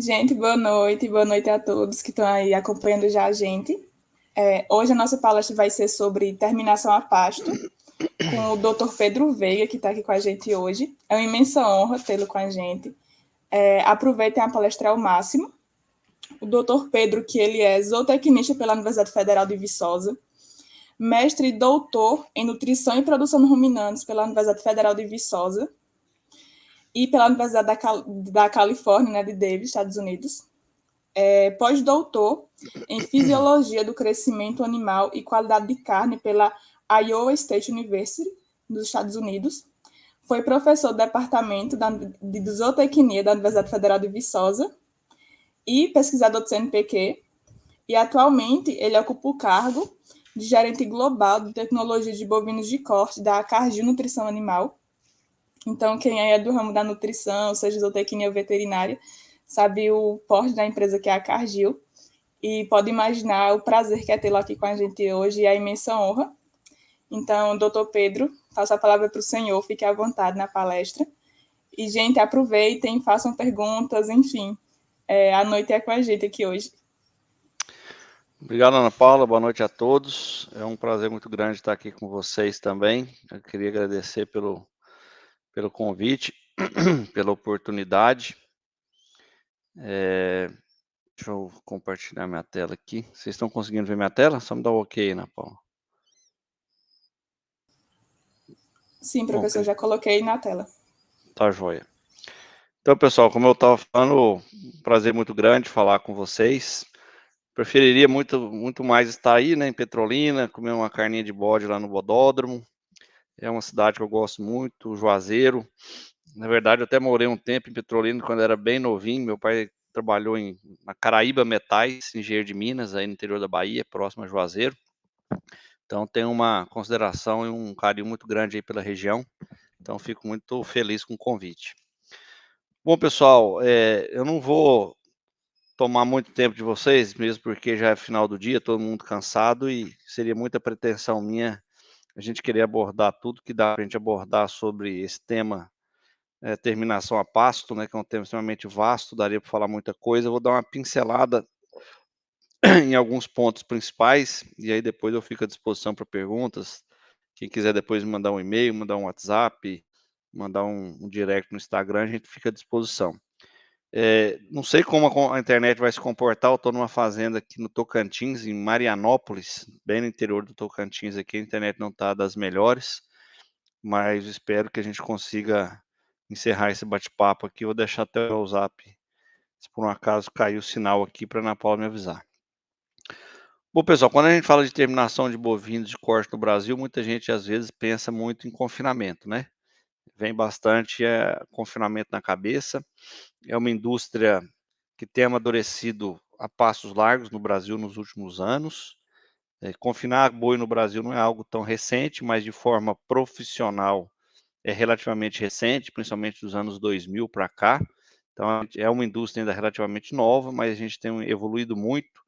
Gente, boa noite a todos que estão aí acompanhando já a gente. Hoje a nossa palestra vai ser sobre terminação a pasto, com o Dr. Pedro Veiga, que está aqui com a gente hoje. É uma imensa honra tê-lo com a gente. Aproveitem a palestra ao máximo. O Dr. Pedro, que ele é zootecnista pela Universidade Federal de Viçosa, mestre e doutor em nutrição e produção de ruminantes pela Universidade Federal de Viçosa e pela Universidade da Califórnia, né, de Davis, Estados Unidos. Pós-doutor em Fisiologia do Crescimento Animal e Qualidade de Carne pela Iowa State University, nos Estados Unidos. Foi professor do Departamento de Zootecnia da Universidade Federal de Viçosa e pesquisador do CNPq. E atualmente ele ocupa o cargo de gerente global de tecnologia de bovinos de corte da Cargill Nutrição Animal. Então, quem é do ramo da nutrição, seja zootecnia ou veterinária, sabe o porte da empresa que é a Cargill e pode imaginar o prazer que é tê-lo aqui com a gente hoje e a imensa honra. Então, doutor Pedro, passo a palavra para o senhor, fique à vontade na palestra. E, gente, aproveitem, façam perguntas, enfim, a noite é com a gente aqui hoje. Obrigado, Ana Paula, boa noite a todos. É um prazer muito grande estar aqui com vocês também. Eu queria agradecer pelo convite, pela oportunidade. Deixa eu compartilhar minha tela aqui. Vocês estão conseguindo ver minha tela? Só me dá um ok, Ana Paula. Sim, professor, okay. Já coloquei na tela. Tá joia. Então, pessoal, como eu estava falando, um prazer muito grande falar com vocês. Preferiria muito mais estar aí, né, em Petrolina, comer uma carninha de bode lá no Bodódromo. É uma cidade que eu gosto muito, Juazeiro. Na verdade, eu até morei um tempo em Petrolina quando era bem novinho. Meu pai trabalhou na Caraíba Metais, engenheiro de Minas, aí no interior da Bahia, próximo a Juazeiro. Então, tenho uma consideração e um carinho muito grande aí pela região. Então, fico muito feliz com o convite. Bom, pessoal, eu não vou tomar muito tempo de vocês, mesmo porque já é final do dia, todo mundo cansado e seria muita pretensão minha a gente querer abordar tudo que dá para a gente abordar sobre esse tema, terminação a pasto, né, que é um tema extremamente vasto, daria para falar muita coisa. Eu vou dar uma pincelada em alguns pontos principais e aí depois eu fico à disposição para perguntas. Quem quiser depois me mandar um e-mail, mandar um WhatsApp, mandar um direct no Instagram, a gente fica à disposição. Não sei como a internet vai se comportar. Eu estou numa fazenda aqui no Tocantins, em Marianópolis, bem no interior do Tocantins. Aqui a internet não está das melhores, mas espero que a gente consiga encerrar esse bate-papo aqui. Vou deixar até o WhatsApp, se por um acaso cair o sinal aqui, para a Ana Paula me avisar. Bom, pessoal, quando a gente fala de terminação de bovinos de corte no Brasil, muita gente às vezes pensa muito em confinamento, né? Vem bastante confinamento na cabeça. É uma indústria que tem amadurecido a passos largos no Brasil nos últimos anos. Confinar boi no Brasil não é algo tão recente, mas de forma profissional é relativamente recente, principalmente dos anos 2000 para cá. Então, é uma indústria ainda relativamente nova, mas a gente tem evoluído muito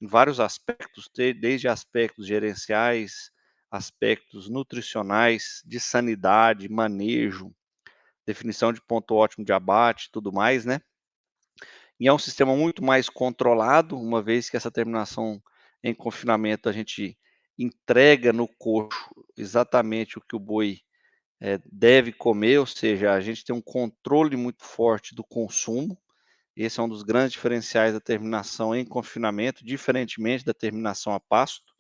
em vários aspectos, desde aspectos gerenciais, aspectos nutricionais, de sanidade, manejo, definição de ponto ótimo de abate, tudo mais, né? E é um sistema muito mais controlado, uma vez que essa terminação em confinamento a gente entrega no coxo exatamente o que o boi deve comer, ou seja, a gente tem um controle muito forte do consumo. Esse é um dos grandes diferenciais da terminação em confinamento, diferentemente da terminação a pasto.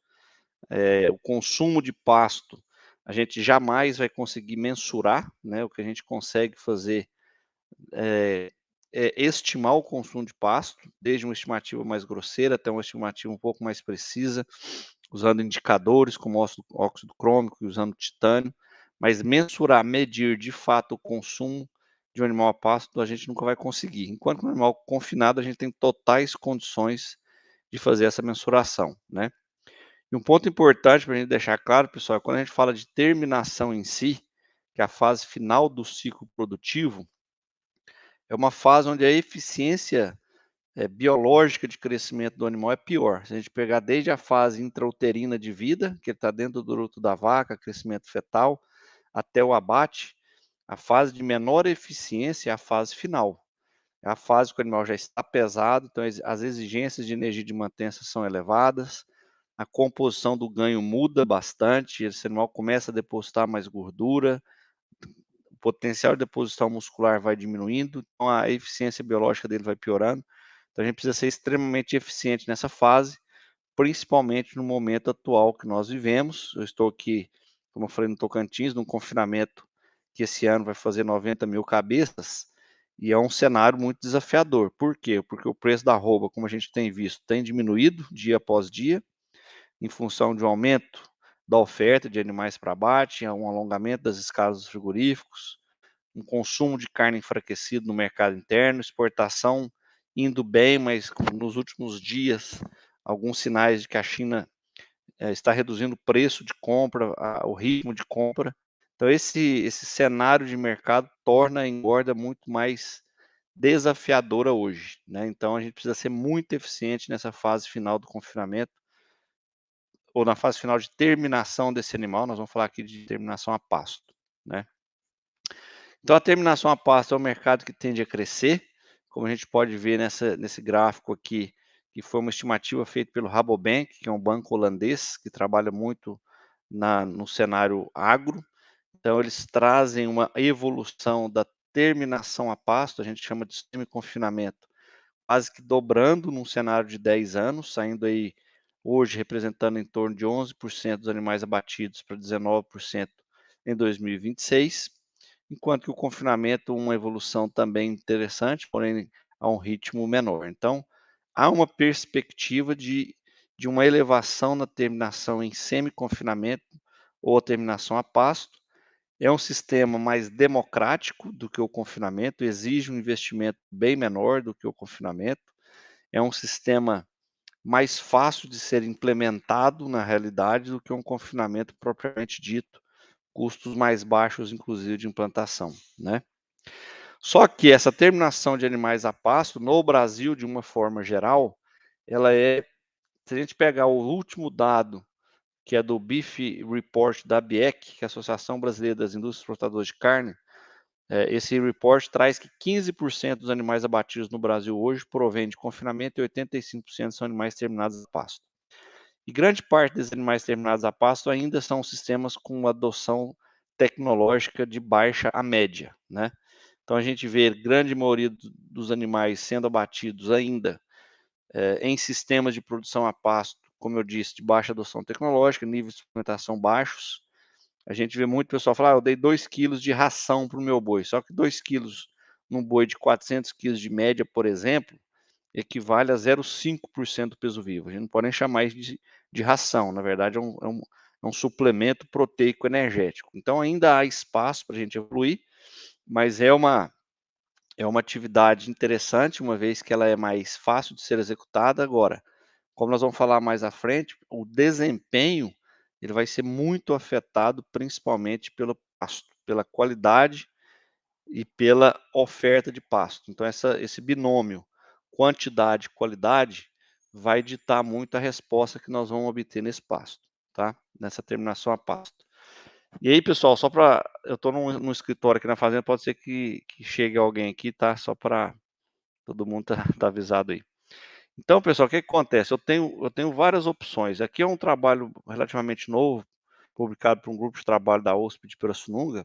O consumo de pasto a gente jamais vai conseguir mensurar, né? O que a gente consegue fazer é estimar o consumo de pasto, desde uma estimativa mais grosseira até uma estimativa um pouco mais precisa, usando indicadores como óxido crômico e usando titânio, mas mensurar, medir de fato o consumo de um animal a pasto a gente nunca vai conseguir. Enquanto no animal confinado a gente tem totais condições de fazer essa mensuração, né? E um ponto importante para a gente deixar claro, pessoal, é quando a gente fala de terminação em si, que é a fase final do ciclo produtivo, é uma fase onde a eficiência biológica de crescimento do animal é pior. Se a gente pegar desde a fase intrauterina de vida, que está dentro do duto da vaca, crescimento fetal, até o abate, a fase de menor eficiência é a fase final. É a fase que o animal já está pesado, então as exigências de energia de manutenção são elevadas, a composição do ganho muda bastante, esse animal começa a depositar mais gordura, o potencial de deposição muscular vai diminuindo, então a eficiência biológica dele vai piorando. Então a gente precisa ser extremamente eficiente nessa fase, principalmente no momento atual que nós vivemos. Eu estou aqui, como eu falei, no Tocantins, num confinamento que esse ano vai fazer 90 mil cabeças, e é um cenário muito desafiador. Por quê? Porque o preço da arroba, como a gente tem visto, tem diminuído dia após dia, em função de um aumento da oferta de animais para abate, um alongamento das escalas dos frigoríficos, um consumo de carne enfraquecido no mercado interno, exportação indo bem, mas nos últimos dias, alguns sinais de que a China está reduzindo o preço de compra, o ritmo de compra. Então, esse cenário de mercado torna a engorda muito mais desafiadora hoje, né? Então, a gente precisa ser muito eficiente nessa fase final do confinamento, ou na fase final de terminação desse animal. Nós vamos falar aqui de terminação a pasto, né? Então, a terminação a pasto é um mercado que tende a crescer, como a gente pode ver nesse gráfico aqui, que foi uma estimativa feita pelo Rabobank, que é um banco holandês que trabalha muito no cenário agro. Então, eles trazem uma evolução da terminação a pasto, a gente chama de semi-confinamento, quase que dobrando num cenário de 10 anos, saindo aí hoje representando em torno de 11% dos animais abatidos para 19% em 2026, enquanto que o confinamento, uma evolução também interessante, porém a um ritmo menor. Então, há uma perspectiva de uma elevação na terminação em semi-confinamento ou terminação a pasto. É um sistema mais democrático do que o confinamento, exige um investimento bem menor do que o confinamento. É um sistema mais fácil de ser implementado na realidade do que um confinamento propriamente dito, custos mais baixos, inclusive, de implantação, né? Só que essa terminação de animais a pasto, no Brasil, de uma forma geral, ela se a gente pegar o último dado, que é do Beef Report da ABEC, que é a Associação Brasileira das Indústrias Exportadoras de Carne, esse report traz que 15% dos animais abatidos no Brasil hoje provém de confinamento e 85% são animais terminados a pasto. E grande parte desses animais terminados a pasto ainda são sistemas com adoção tecnológica de baixa a média, né? Então a gente vê grande maioria dos animais sendo abatidos ainda em sistemas de produção a pasto, como eu disse, de baixa adoção tecnológica, níveis de suplementação baixos. A gente vê muito pessoal falar, eu dei 2 quilos de ração para o meu boi, só que 2 quilos num boi de 400 quilos de média, por exemplo, equivale a 0,5% do peso vivo. A gente não pode nem chamar isso de ração, na verdade é um suplemento proteico energético. Então ainda há espaço para a gente evoluir, mas é uma atividade interessante, uma vez que ela é mais fácil de ser executada. Agora, como nós vamos falar mais à frente, o desempenho ele vai ser muito afetado principalmente pelo pasto, pela qualidade e pela oferta de pasto. Então, esse binômio quantidade e qualidade vai ditar muito a resposta que nós vamos obter nesse pasto, tá? Nessa terminação a pasto. E aí, pessoal, só para... Eu estou num escritório aqui na fazenda, pode ser que chegue alguém aqui, tá? Só para todo mundo tá avisado aí. Então, pessoal, o que acontece? Eu tenho várias opções. Aqui é um trabalho relativamente novo, publicado por um grupo de trabalho da USP de Pirassununga,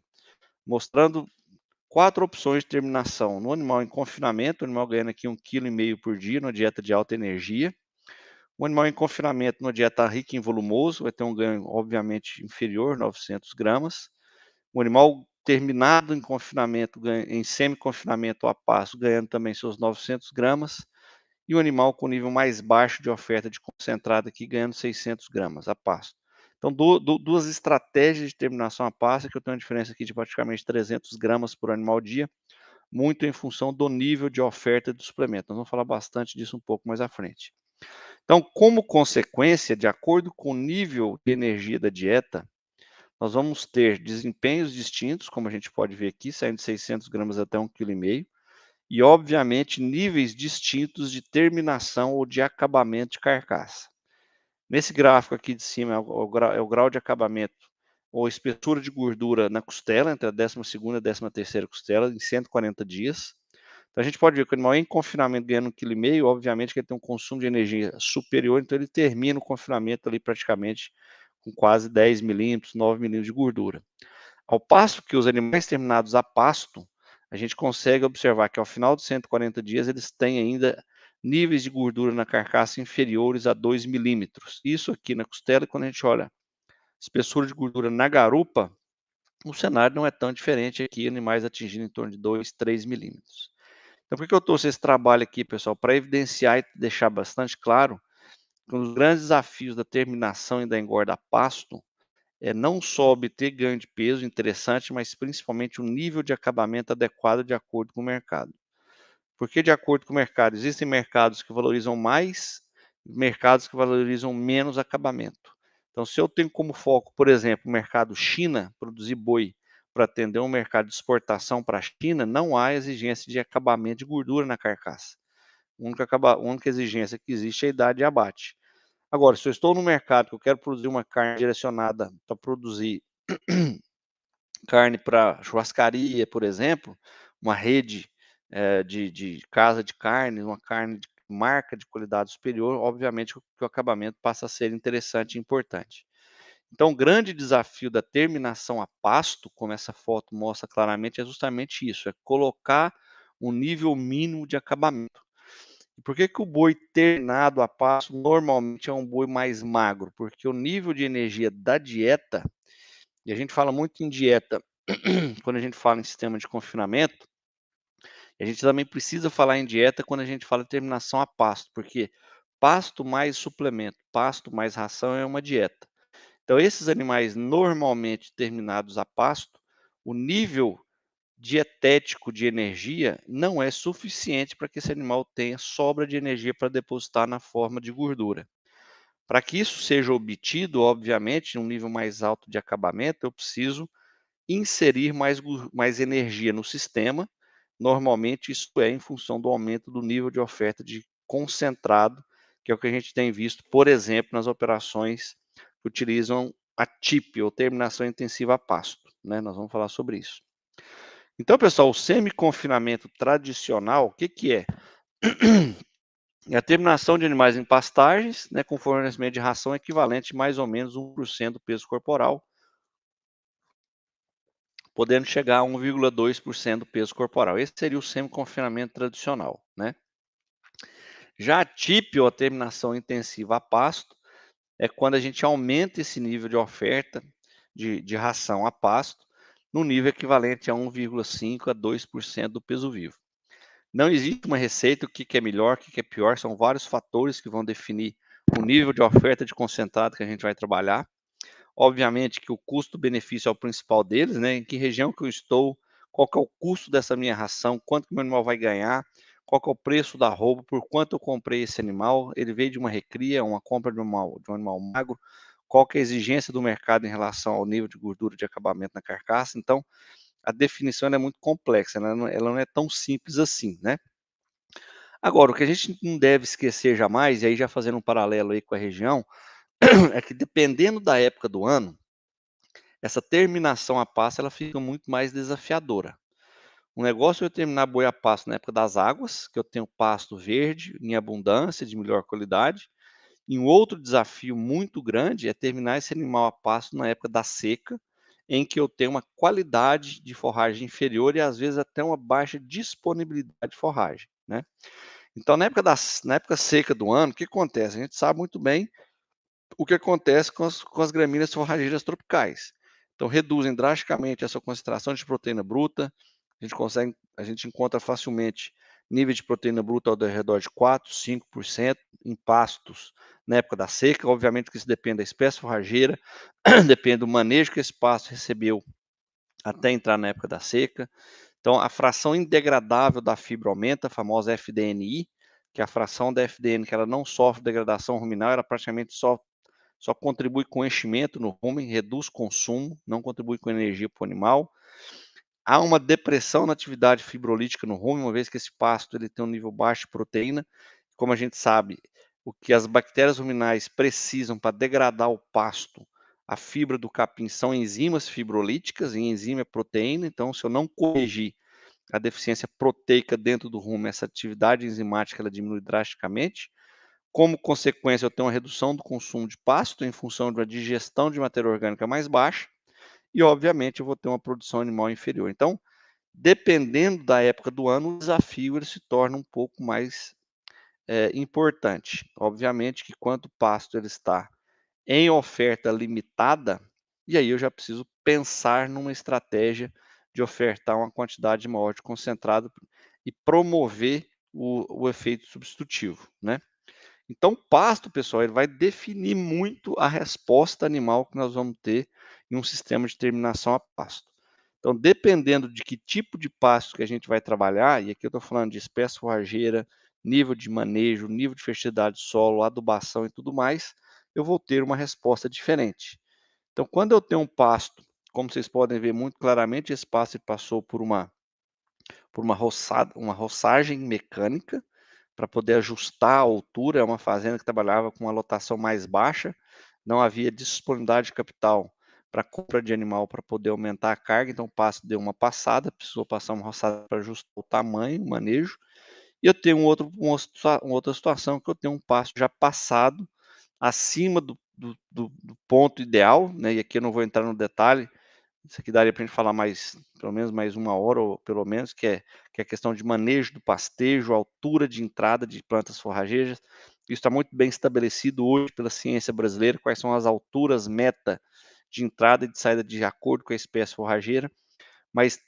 mostrando 4 opções de terminação. No animal em confinamento, o animal ganhando aqui 1,5 kg por dia, numa dieta de alta energia. O animal em confinamento, numa dieta rica em volumoso, vai ter um ganho, obviamente, inferior, 900 gramas. O animal terminado em confinamento, em semi-confinamento a pasto, ganhando também seus 900 gramas. E o animal com nível mais baixo de oferta de concentrado aqui, ganhando 600 gramas a pasto. Então, duas estratégias de terminação a pasto, que eu tenho uma diferença aqui de praticamente 300 gramas por animal dia, muito em função do nível de oferta de suplemento. Nós vamos falar bastante disso um pouco mais à frente. Então, como consequência, de acordo com o nível de energia da dieta, nós vamos ter desempenhos distintos, como a gente pode ver aqui, saindo de 600 gramas até 1,5 kg, e, obviamente, níveis distintos de terminação ou de acabamento de carcaça. Nesse gráfico aqui de cima é o grau de acabamento ou espessura de gordura na costela, entre a 12ª e a 13ª costela, em 140 dias. Então a gente pode ver que o animal em confinamento ganhando 1,5 kg, obviamente que ele tem um consumo de energia superior, então ele termina o confinamento ali praticamente com quase 10 milímetros, 9 milímetros de gordura. Ao passo que os animais terminados a pasto, a gente consegue observar que ao final de 140 dias eles têm ainda níveis de gordura na carcaça inferiores a 2 milímetros. Isso aqui na costela, quando a gente olha espessura de gordura na garupa, o cenário não é tão diferente aqui, animais atingindo em torno de 2, 3 milímetros. Então, por que eu trouxe esse trabalho aqui, pessoal? Para evidenciar e deixar bastante claro que um dos grandes desafios da terminação e da engorda a pasto é não só obter ganho de peso interessante, mas principalmente um nível de acabamento adequado de acordo com o mercado. Porque, de acordo com o mercado, existem mercados que valorizam mais, mercados que valorizam menos acabamento. Então, se eu tenho como foco, por exemplo, o mercado China, produzir boi para atender um mercado de exportação para a China, não há exigência de acabamento de gordura na carcaça. A única exigência que existe é a idade de abate. Agora, se eu estou no mercado que eu quero produzir uma carne direcionada para produzir carne para churrascaria, por exemplo, uma rede de casa de carne, uma carne de marca de qualidade superior, obviamente que o acabamento passa a ser interessante e importante. Então, o grande desafio da terminação a pasto, como essa foto mostra claramente, é justamente isso, é colocar um nível mínimo de acabamento. E por que que o boi terminado a pasto normalmente é um boi mais magro? Porque o nível de energia da dieta, e a gente fala muito em dieta quando a gente fala em sistema de confinamento, e a gente também precisa falar em dieta quando a gente fala de terminação a pasto, porque pasto mais suplemento, pasto mais ração é uma dieta. Então, esses animais normalmente terminados a pasto, o nível dietético de energia não é suficiente para que esse animal tenha sobra de energia para depositar na forma de gordura. Para que isso seja obtido, obviamente, num nível mais alto de acabamento, eu preciso inserir mais energia no sistema. Normalmente, isso é em função do aumento do nível de oferta de concentrado, que é o que a gente tem visto, por exemplo, nas operações que utilizam a TIP, ou terminação intensiva a pasto, né? Nós vamos falar sobre isso. Então, pessoal, o semi-confinamento tradicional, o que que é? É a terminação de animais em pastagens, né, com fornecimento de ração equivalente a mais ou menos 1% do peso corporal, podendo chegar a 1,2% do peso corporal. Esse seria o semi-confinamento tradicional, né? Já a TIP, ou a terminação intensiva a pasto, é quando a gente aumenta esse nível de oferta de ração a pasto no nível equivalente a 1,5% a 2% do peso vivo. Não existe uma receita, o que é melhor, o que é pior, são vários fatores que vão definir o nível de oferta de concentrado que a gente vai trabalhar. Obviamente que o custo-benefício é o principal deles, né? Em que região que eu estou, qual que é o custo dessa minha ração, quanto que o meu animal vai ganhar, qual que é o preço da arroba, por quanto eu comprei esse animal, ele veio de uma recria, uma compra de um animal magro, qual que é a exigência do mercado em relação ao nível de gordura de acabamento na carcaça. Então, a definição é muito complexa, ela não é tão simples assim, né? Agora, o que a gente não deve esquecer jamais, e aí já fazendo um paralelo aí com a região, é que dependendo da época do ano, essa terminação a pasto ela fica muito mais desafiadora. O negócio é eu terminar boi a pasto na época das águas, que eu tenho pasto verde em abundância, de melhor qualidade. E um outro desafio muito grande é terminar esse animal a pasto na época da seca, em que eu tenho uma qualidade de forragem inferior e às vezes até uma baixa disponibilidade de forragem, né? Então, na época seca do ano, o que acontece? A gente sabe muito bem o que acontece com as gramíneas forrageiras tropicais. Então, reduzem drasticamente essa concentração de proteína bruta. A gente encontra facilmente nível de proteína bruta ao redor de 4, 5% em pastos na época da seca. Obviamente que isso depende da espécie forrageira, depende do manejo que esse pasto recebeu até entrar na época da seca. Então, a fração indegradável da fibra aumenta, a famosa FDNI, que é a fração da FDN que ela não sofre degradação ruminal, ela praticamente só contribui com enchimento no rumen, reduz consumo, não contribui com energia para o animal. Há uma depressão na atividade fibrolítica no rumen, uma vez que esse pasto ele tem um nível baixo de proteína. Como a gente sabe, o que as bactérias ruminais precisam para degradar o pasto, a fibra do capim, são enzimas fibrolíticas, e enzima é proteína. Então, se eu não corrigir a deficiência proteica dentro do rumen, essa atividade enzimática ela diminui drasticamente. Como consequência, eu tenho uma redução do consumo de pasto em função de uma digestão de matéria orgânica mais baixa e, obviamente, eu vou ter uma produção animal inferior. Então, dependendo da época do ano, o desafio ele se torna um pouco mais importante. Obviamente que quanto o pasto ele está em oferta limitada, e aí eu já preciso pensar numa estratégia de ofertar uma quantidade maior de concentrado e promover o efeito substitutivo, né? Então, o pasto, pessoal, ele vai definir muito a resposta animal que nós vamos ter em um sistema de terminação a pasto. Então, dependendo de que tipo de pasto que a gente vai trabalhar, e aqui eu estou falando de espécie forrageira, nível de manejo, nível de fertilidade do solo, adubação e tudo mais, eu vou ter uma resposta diferente. Então, quando eu tenho um pasto, como vocês podem ver muito claramente, esse pasto passou por uma roçagem mecânica, para poder ajustar a altura. É uma fazenda que trabalhava com uma lotação mais baixa, não havia disponibilidade de capital para compra de animal para poder aumentar a carga, então o pasto deu uma passada, precisou passar uma roçada para ajustar o tamanho, o manejo. E eu tenho uma outra situação que eu tenho um pasto já passado acima do ponto ideal, né? E aqui eu não vou entrar no detalhe, isso aqui daria para a gente falar mais, pelo menos mais 1 hora, ou pelo menos, que é a questão de manejo do pastejo, altura de entrada de plantas forrageiras. Isso está muito bem estabelecido hoje pela ciência brasileira, quais são as alturas meta de entrada e de saída de acordo com a espécie forrageira. Mas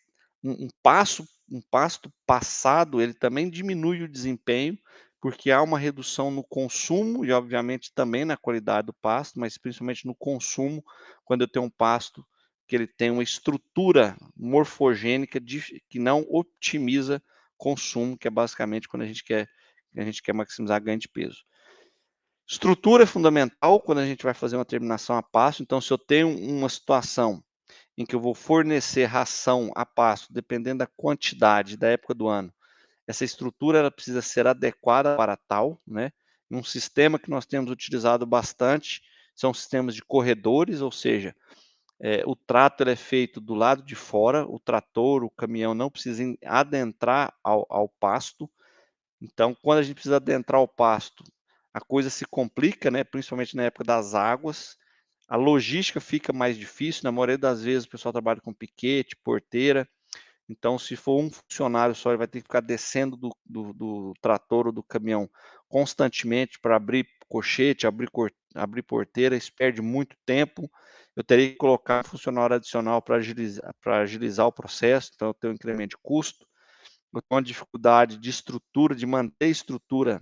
um pasto passado, ele também diminui o desempenho, porque há uma redução no consumo e, obviamente, também na qualidade do pasto, mas principalmente no consumo, quando eu tenho um pasto que ele tem uma estrutura morfogênica que não otimiza consumo, que é basicamente quando a gente quer maximizar ganho de peso. Estrutura é fundamental quando a gente vai fazer uma terminação a pasto. Então, se eu tenho uma situação em que eu vou fornecer ração a pasto, dependendo da quantidade, da época do ano, essa estrutura ela precisa ser adequada para tal, né? Um sistema que nós temos utilizado bastante são sistemas de corredores, ou seja, o trato ele é feito do lado de fora, o trator, o caminhão não precisa adentrar ao pasto. Então, quando a gente precisa adentrar o pasto, a coisa se complica, né? Principalmente na época das águas. A logística fica mais difícil. Na maioria das vezes, o pessoal trabalha com piquete, porteira. Então, se for um funcionário só, ele vai ter que ficar descendo do trator ou do caminhão constantemente para abrir cochete, abrir porteira. Isso perde muito tempo. Eu teria que colocar um funcionário adicional para agilizar o processo. Então, eu tenho um incremento de custo. Eu tenho uma dificuldade de estrutura, de manter estrutura,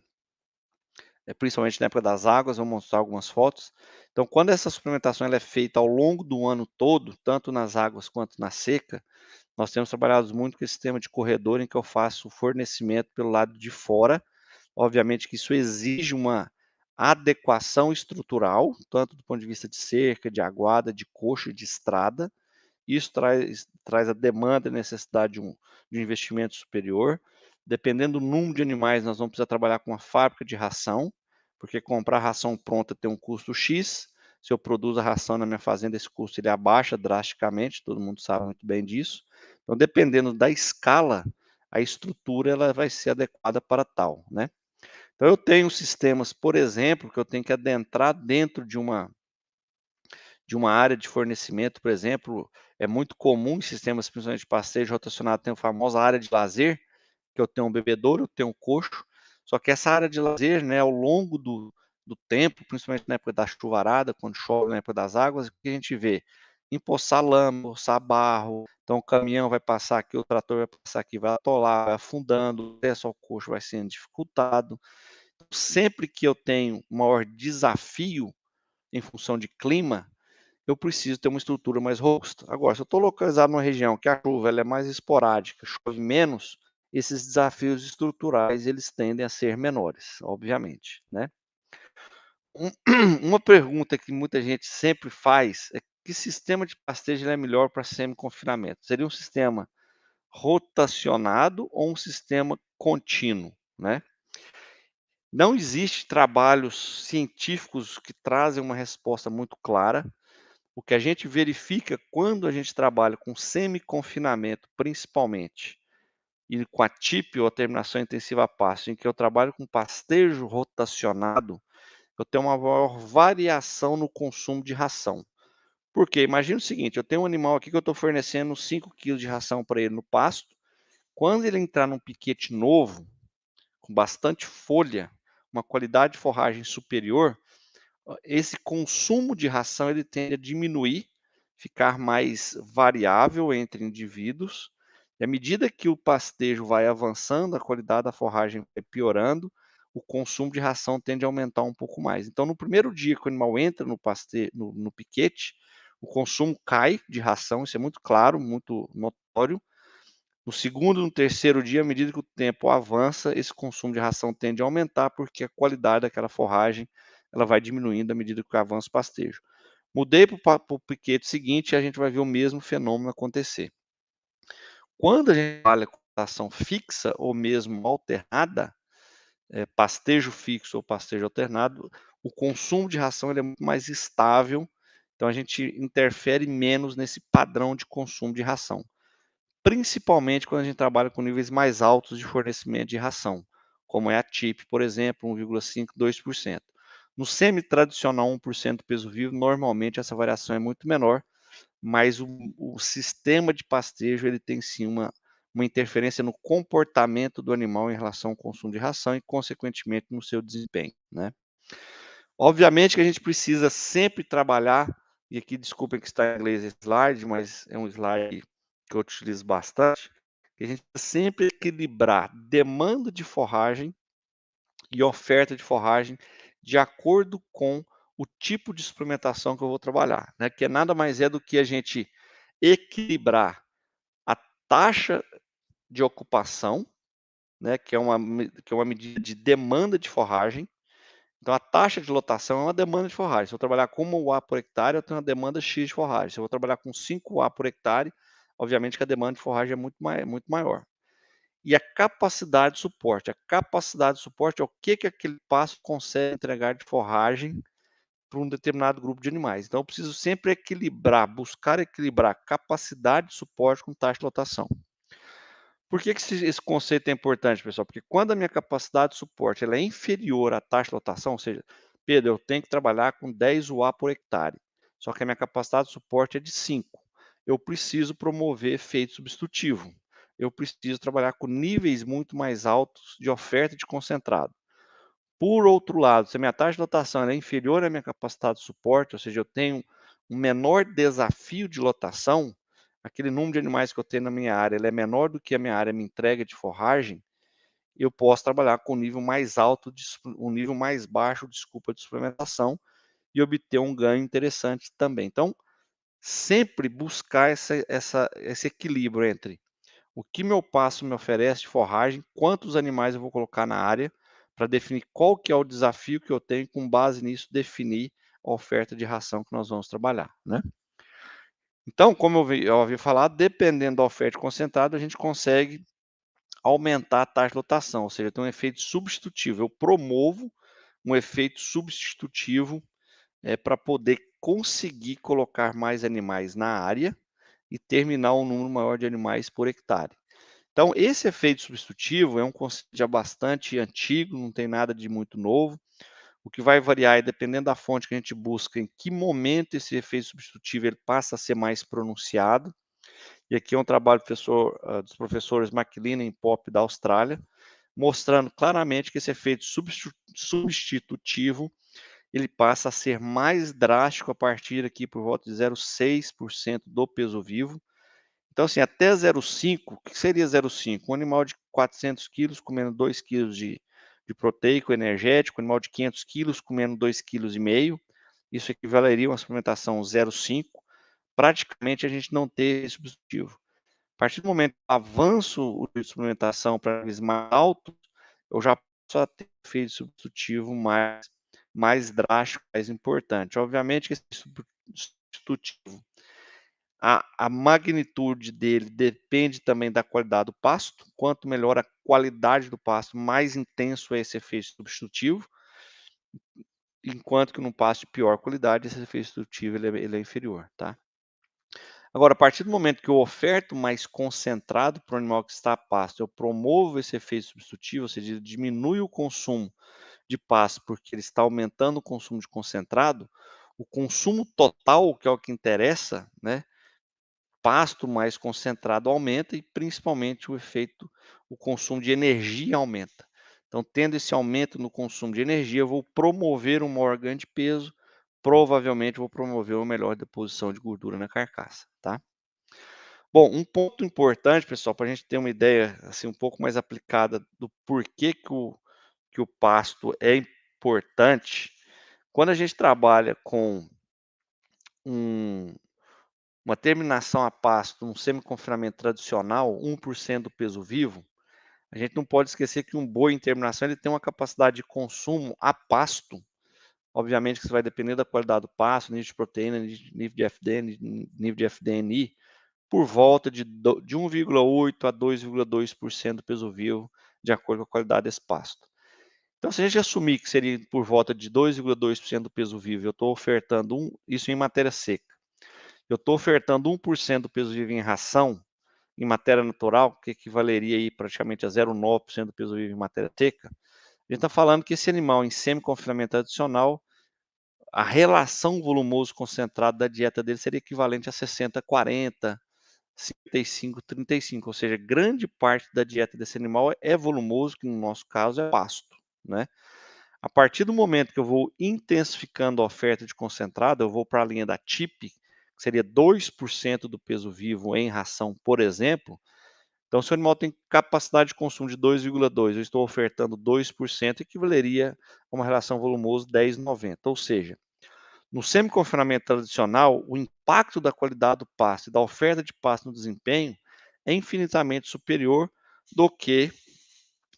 principalmente na época das águas. Vou mostrar algumas fotos. Então, quando essa suplementação ela é feita ao longo do ano todo, tanto nas águas quanto na seca, nós temos trabalhado muito com esse sistema de corredor, em que eu faço o fornecimento pelo lado de fora. Obviamente que isso exige uma adequação estrutural, tanto do ponto de vista de cerca, de aguada, de coxa e de estrada. Isso traz a demanda e necessidade de um investimento superior. Dependendo do número de animais, nós vamos precisar trabalhar com uma fábrica de ração, porque comprar ração pronta tem um custo X. Se eu produzo a ração na minha fazenda, esse custo ele abaixa drasticamente, todo mundo sabe muito bem disso. Então, dependendo da escala, a estrutura ela vai ser adequada para tal, né? Então, eu tenho sistemas, por exemplo, que eu tenho que adentrar dentro de uma área de fornecimento, por exemplo. É muito comum em sistemas, principalmente de pastejo rotacionado, tem a famosa área de lazer, que eu tenho um bebedouro, eu tenho um coxo. Só que essa área de lazer, né, ao longo do tempo, principalmente na época da chuvarada, quando chove, na época das águas, o que a gente vê? Empoçar lama, empoçar barro. Então o caminhão vai passar aqui, o trator vai passar aqui, vai atolar, vai afundando, o acesso ao coxo vai sendo dificultado. Então, sempre que eu tenho maior desafio em função de clima, eu preciso ter uma estrutura mais robusta. Agora, se eu estou localizado numa região que a chuva ela é mais esporádica, chove menos, esses desafios estruturais eles tendem a ser menores, obviamente, né? Uma pergunta que muita gente sempre faz é: que sistema de pastejo é melhor para semi-confinamento? Seria um sistema rotacionado ou um sistema contínuo, né? Não existe trabalhos científicos que trazem uma resposta muito clara. O que a gente verifica quando a gente trabalha com semi-confinamento, principalmente, e com a TIP, ou a terminação intensiva a pasto, em que eu trabalho com pastejo rotacionado, eu tenho uma maior variação no consumo de ração. Por quê? Imagina o seguinte, eu tenho um animal aqui que eu estou fornecendo 5 kg de ração para ele no pasto. Quando ele entrar num piquete novo, com bastante folha, uma qualidade de forragem superior, esse consumo de ração ele tende a diminuir, ficar mais variável entre indivíduos. E à medida que o pastejo vai avançando, a qualidade da forragem vai piorando, o consumo de ração tende a aumentar um pouco mais. Então, no primeiro dia que o animal entra no piquete, o consumo cai de ração, isso é muito claro, muito notório. No segundo e no terceiro dia, à medida que o tempo avança, esse consumo de ração tende a aumentar, porque a qualidade daquela forragem ela vai diminuindo à medida que avança o pastejo. Mudei para o piquete seguinte e a gente vai ver o mesmo fenômeno acontecer. Quando a gente trabalha com ração fixa ou mesmo alternada, pastejo fixo ou pastejo alternado, o consumo de ração ele é muito mais estável, então a gente interfere menos nesse padrão de consumo de ração, principalmente quando a gente trabalha com níveis mais altos de fornecimento de ração, como é a TIP, por exemplo, 1,5%, 2%. No semi-tradicional 1% do peso vivo, normalmente essa variação é muito menor, mas o sistema de pastejo ele tem sim uma interferência no comportamento do animal em relação ao consumo de ração e, consequentemente, no seu desempenho, né? Obviamente que a gente precisa sempre trabalhar, e aqui desculpem que está em inglês esse slide, mas é um slide que eu utilizo bastante, que a gente sempre equilibrar demanda de forragem e oferta de forragem de acordo com o tipo de suplementação que eu vou trabalhar, né? Que nada mais é do que a gente equilibrar a taxa de ocupação, né? Que é uma medida de demanda de forragem. Então, a taxa de lotação é uma demanda de forragem. Se eu trabalhar com 1 UA por hectare, eu tenho uma demanda X de forragem. Se eu vou trabalhar com 5 UA por hectare, obviamente que a demanda de forragem é muito maior. E a capacidade de suporte. A capacidade de suporte é o que aquele pasto consegue entregar de forragem para um determinado grupo de animais. Então, eu preciso sempre buscar equilibrar capacidade de suporte com taxa de lotação. Por que esse conceito é importante, pessoal? Porque quando a minha capacidade de suporte ela é inferior à taxa de lotação, ou seja, Pedro, eu tenho que trabalhar com 10 UA por hectare, só que a minha capacidade de suporte é de 5. Eu preciso promover efeito substitutivo. Eu preciso trabalhar com níveis muito mais altos de oferta de concentrado. Por outro lado, se a minha taxa de lotação é inferior à minha capacidade de suporte, ou seja, eu tenho um menor desafio de lotação, aquele número de animais que eu tenho na minha área ele é menor do que a minha área me entrega de forragem, eu posso trabalhar com um nível mais alto, um nível mais baixo, desculpa, de suplementação e obter um ganho interessante também. Então, sempre buscar esse equilíbrio entre o que meu pasto me oferece de forragem, quantos animais eu vou colocar na área, para definir qual que é o desafio que eu tenho, com base nisso, definir a oferta de ração que nós vamos trabalhar, né? Então, como eu havia falado, dependendo da oferta concentrada, a gente consegue aumentar a taxa de lotação, ou seja, tem um efeito substitutivo. Eu promovo um efeito substitutivo para poder conseguir colocar mais animais na área e terminar um número maior de animais por hectare. Então, esse efeito substitutivo é um conceito já bastante antigo, não tem nada de muito novo. O que vai variar é dependendo da fonte que a gente busca, em que momento esse efeito substitutivo ele passa a ser mais pronunciado. E aqui é um trabalho dos professores McLean e Pop da Austrália, mostrando claramente que esse efeito substitutivo ele passa a ser mais drástico a partir aqui por volta de 0,6% do peso vivo. Então, assim, até 0,5, o que seria 0,5? Um animal de 400 quilos comendo 2 quilos de proteico energético, um animal de 500 quilos comendo 2,5 kg. Isso equivaleria a uma suplementação 0,5. Praticamente a gente não ter esse substitutivo. A partir do momento que eu avanço de suplementação para níveis mais altos, eu já passo a ter efeito substitutivo mais drástico, mais importante. Obviamente que esse substitutivo a magnitude dele depende também da qualidade do pasto. Quanto melhor a qualidade do pasto, mais intenso é esse efeito substitutivo. Enquanto que no pasto de pior qualidade, esse efeito substitutivo ele é inferior, tá? Agora, a partir do momento que eu oferto mais concentrado para o animal que está a pasto, eu promovo esse efeito substitutivo, ou seja, diminui o consumo de pasto porque ele está aumentando o consumo de concentrado, o consumo total, que é o que interessa, né? Pasto mais concentrado aumenta e principalmente o consumo de energia aumenta. Então, tendo esse aumento no consumo de energia, eu vou promover um maior ganho de peso, provavelmente vou promover uma melhor deposição de gordura na carcaça, tá? Bom, um ponto importante, pessoal, para a gente ter uma ideia assim um pouco mais aplicada do porquê que o pasto é importante, quando a gente trabalha com um uma terminação a pasto num semi-confinamento tradicional, 1% do peso vivo, a gente não pode esquecer que um boi em terminação ele tem uma capacidade de consumo a pasto. Obviamente que isso vai depender da qualidade do pasto, nível de proteína, nível de FDN, nível de FDNI, por volta de 1,8 a 2,2% do peso vivo, de acordo com a qualidade desse pasto. Então, se a gente assumir que seria por volta de 2,2% do peso vivo, eu estou ofertando isso em matéria seca. Eu estou ofertando 1% do peso vivo em ração, em matéria natural, que equivaleria aí praticamente a 0,9% do peso vivo em matéria seca. A gente está falando que esse animal em semi-confinamento adicional, a relação volumoso concentrado da dieta dele seria equivalente a 60-40, 55-35, ou seja, grande parte da dieta desse animal é volumoso, que no nosso caso é pasto, né? A partir do momento que eu vou intensificando a oferta de concentrado, eu vou para a linha da TIP, que seria 2% do peso vivo em ração, por exemplo. Então, se o animal tem capacidade de consumo de 2,2, eu estou ofertando 2%, equivaleria a uma relação volumoso 10,90. Ou seja, no semi-confinamento tradicional, o impacto da qualidade do pasto e da oferta de pasto no desempenho é infinitamente superior do que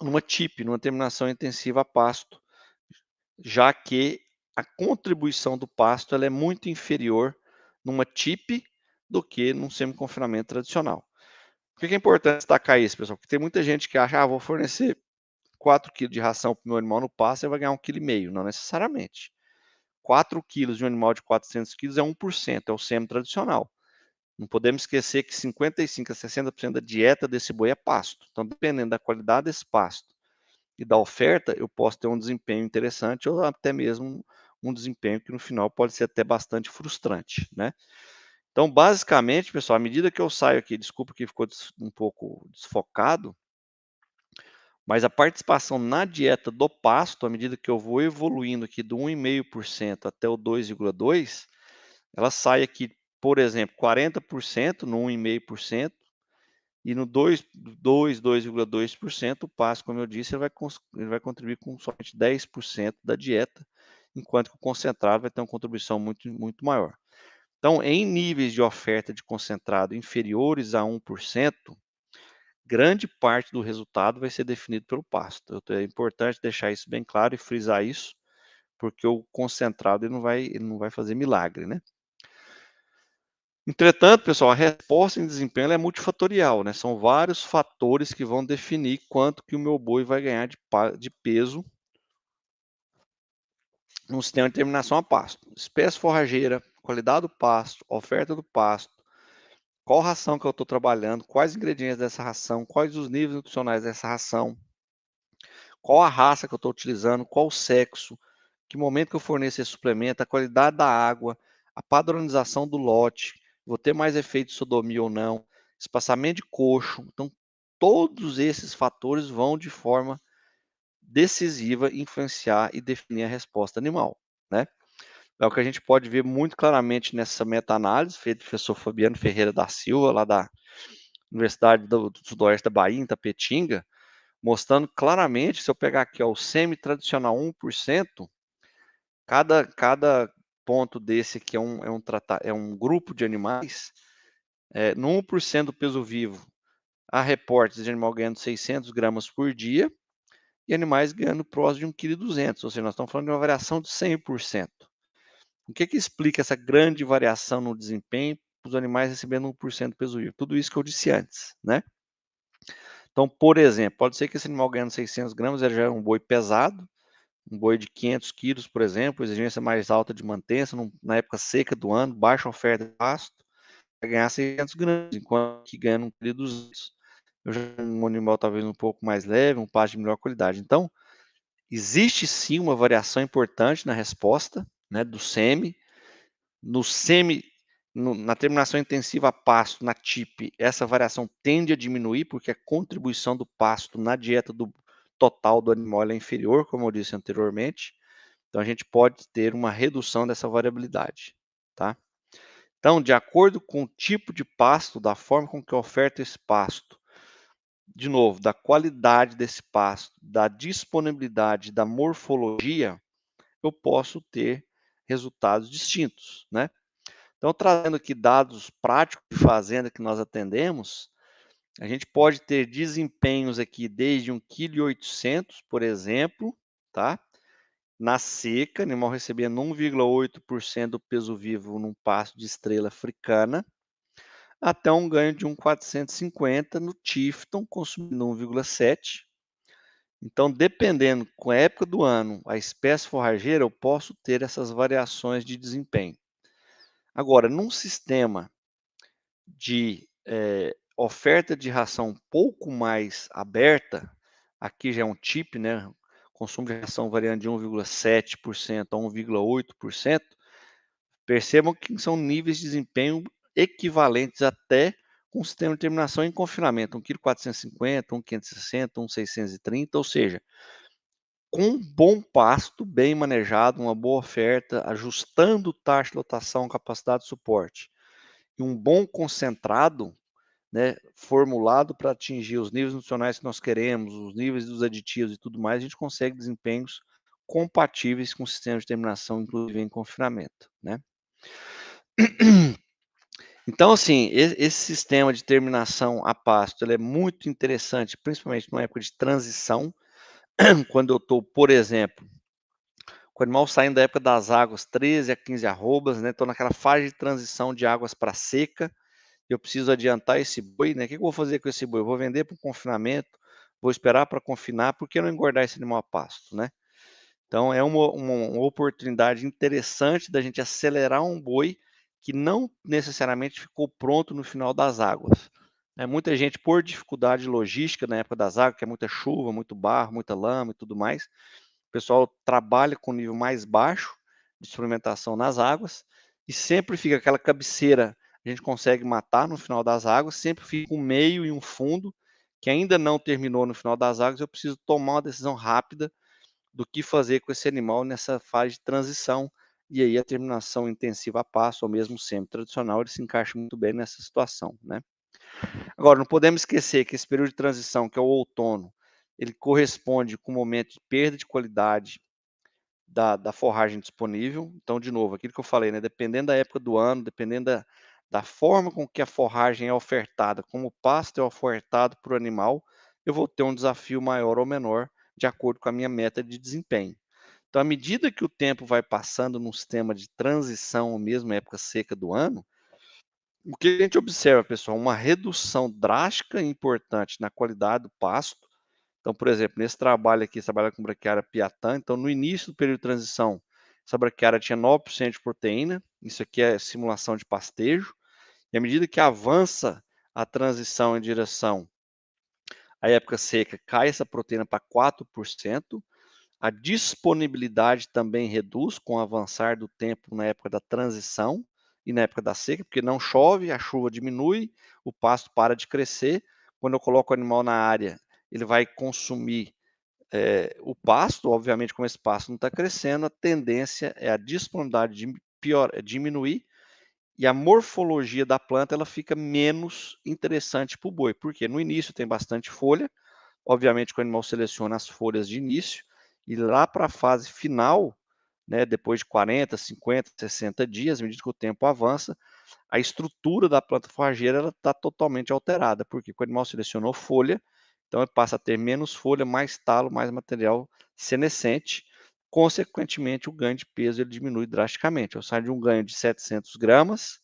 numa TIP, numa terminação intensiva a pasto, já que a contribuição do pasto ela é muito inferior numa TIP do que num semi-confinamento tradicional. Por que é importante destacar isso, pessoal? Porque tem muita gente que acha, vou fornecer 4 kg de ração para o meu animal no pasto e vai ganhar 1,5 kg. Não necessariamente. 4 kg de um animal de 400 kg é 1%, é o semi-tradicional. Não podemos esquecer que 55% a 60% da dieta desse boi é pasto. Então, dependendo da qualidade desse pasto e da oferta, eu posso ter um desempenho interessante ou até mesmo um desempenho que no final pode ser até bastante frustrante, né? Então, basicamente, pessoal, à medida que eu saio aqui, desculpa que ficou um pouco desfocado, mas a participação na dieta do pasto, à medida que eu vou evoluindo aqui do 1,5% até o 2,2%, ela sai aqui, por exemplo, 40% no 1,5%, e no 2,2%, o pasto, como eu disse, ele vai contribuir com somente 10% da dieta, enquanto que o concentrado vai ter uma contribuição muito, muito maior. Então, em níveis de oferta de concentrado inferiores a 1%, grande parte do resultado vai ser definido pelo pasto. É importante deixar isso bem claro e frisar isso, porque o concentrado ele não vai fazer milagre, né? Entretanto, pessoal, a resposta em desempenho ela é multifatorial, né? São vários fatores que vão definir quanto que o meu boi vai ganhar de peso num sistema de terminação a pasto. Espécie forrageira, qualidade do pasto, oferta do pasto, qual ração que eu estou trabalhando, quais ingredientes dessa ração, quais os níveis nutricionais dessa ração, qual a raça que eu estou utilizando, qual o sexo, que momento que eu forneço esse suplemento, a qualidade da água, a padronização do lote, vou ter mais efeito de sodomia ou não, espaçamento de coxo. Então, todos esses fatores vão de forma decisiva influenciar e definir a resposta animal, né? É o que a gente pode ver muito claramente nessa meta-análise feita pelo professor Fabiano Ferreira da Silva, lá da Universidade do Sudoeste da Bahia, em Tapetinga, mostrando claramente, se eu pegar aqui ó, o semi-tradicional 1%, cada ponto desse aqui é um grupo de animais, no 1% do peso vivo, há reportes de animal ganhando 600 gramas por dia e animais ganhando próximo de 1,2 kg, ou seja, nós estamos falando de uma variação de 100%. O que explica essa grande variação no desempenho para os animais recebendo 1% do peso vivo? Tudo isso que eu disse antes, né? Então, por exemplo, pode ser que esse animal ganhando 600 gramas ele já é um boi pesado, um boi de 500 quilos, por exemplo, exigência mais alta de mantença, na época seca do ano, baixa oferta de pasto, vai ganhar 600 gramas, enquanto que ganha num quilo 200. Eu já um animal talvez um pouco mais leve, um pasto de melhor qualidade. Então, existe sim uma variação importante na resposta, né, do semi. No semi, na terminação intensiva a pasto, na TIP, essa variação tende a diminuir, porque a contribuição do pasto na dieta do total do animal é inferior, como eu disse anteriormente. Então, a gente pode ter uma redução dessa variabilidade, tá? Então, de acordo com o tipo de pasto, da forma com que eu oferto esse pasto, de novo, da qualidade desse pasto, da disponibilidade, da morfologia, eu posso ter resultados distintos, né? Então, trazendo aqui dados práticos de fazenda que nós atendemos, a gente pode ter desempenhos aqui desde 1,8 kg, por exemplo, tá? Na seca, animal recebendo 1,8% do peso vivo num pasto de estrela africana, até um ganho de 1,450 no Tifton, consumindo 1,7. Então, dependendo com a época do ano, a espécie forrageira, eu posso ter essas variações de desempenho. Agora, num sistema de oferta de ração um pouco mais aberta, aqui já é um TIP, né? Consumo de ração variando de 1,7% a 1,8%, percebam que são níveis de desempenho equivalentes até com o sistema de terminação em confinamento, 1,450 kg, 1,560, 1,630, ou seja, com um bom pasto, bem manejado, uma boa oferta, ajustando taxa de lotação, capacidade de suporte, e um bom concentrado, né, formulado para atingir os níveis nutricionais que nós queremos, os níveis dos aditivos e tudo mais, a gente consegue desempenhos compatíveis com o sistema de terminação, inclusive em confinamento, né? Então, assim, esse sistema de terminação a pasto, ele é muito interessante, principalmente numa época de transição, quando eu estou, por exemplo, com o animal saindo da época das águas, 13 a 15 arrobas, né? Estou naquela fase de transição de águas para seca, eu preciso adiantar esse boi, né? O que eu vou fazer com esse boi? Eu vou vender para o confinamento, vou esperar para confinar, por que não engordar esse animal a pasto, né? Então, é uma oportunidade interessante da gente acelerar um boi que não necessariamente ficou pronto no final das águas. Muita gente, por dificuldade logística na época das águas, que é muita chuva, muito barro, muita lama e tudo mais, o pessoal trabalha com nível mais baixo de suplementação nas águas e sempre fica aquela cabeceira, a gente consegue matar no final das águas, sempre fica um meio e um fundo que ainda não terminou no final das águas, eu preciso tomar uma decisão rápida do que fazer com esse animal nessa fase de transição, e aí a terminação intensiva a pasto, ou mesmo semi-tradicional, ele se encaixa muito bem nessa situação, né? Agora, não podemos esquecer que esse período de transição, que é o outono, ele corresponde com o momento de perda de qualidade da forragem disponível. Então, de novo, aquilo que eu falei, né? Dependendo da época do ano, dependendo da forma com que a forragem é ofertada, como o pasto é ofertado para o animal, eu vou ter um desafio maior ou menor de acordo com a minha meta de desempenho. Então, à medida que o tempo vai passando num sistema de transição, ou mesmo época seca do ano, o que a gente observa, pessoal, uma redução drástica e importante na qualidade do pasto. Então, por exemplo, nesse trabalho aqui, trabalha com braquiária Piatã, então no início do período de transição, essa braquiária tinha 9% de proteína, isso aqui é simulação de pastejo, e à medida que avança a transição em direção à época seca, cai essa proteína para 4%, a disponibilidade também reduz com o avançar do tempo na época da transição e na época da seca, porque não chove, a chuva diminui, o pasto para de crescer. Quando eu coloco o animal na área, ele vai consumir o pasto, obviamente, como esse pasto não está crescendo, a tendência é a disponibilidade diminuir e a morfologia da planta ela fica menos interessante para o boi, porque no início tem bastante folha, obviamente que o animal seleciona as folhas de início, e lá para a fase final, né, depois de 40, 50, 60 dias, à medida que o tempo avança, a estrutura da planta forrageira está totalmente alterada, porque o animal selecionou folha, então ele passa a ter menos folha, mais talo, mais material senescente, consequentemente o ganho de peso ele diminui drasticamente. Eu saio de um ganho de 700 gramas,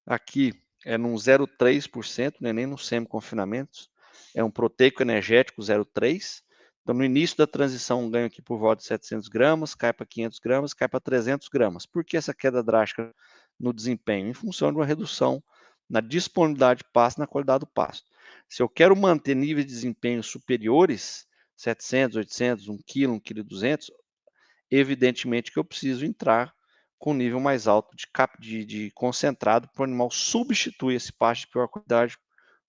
aqui é num 0,3%, não é nem no semi-confinamento, é um proteico energético 0,3%. Então, no início da transição, um ganho aqui por volta de 700 gramas, cai para 500 gramas, cai para 300 gramas. Por que essa queda drástica no desempenho? Em função de uma redução na disponibilidade de pasto, na qualidade do pasto. Se eu quero manter níveis de desempenho superiores, 700, 800, 1 kg, 1,2 kg, evidentemente que eu preciso entrar com nível mais alto de concentrado para o animal substituir esse pasto de pior qualidade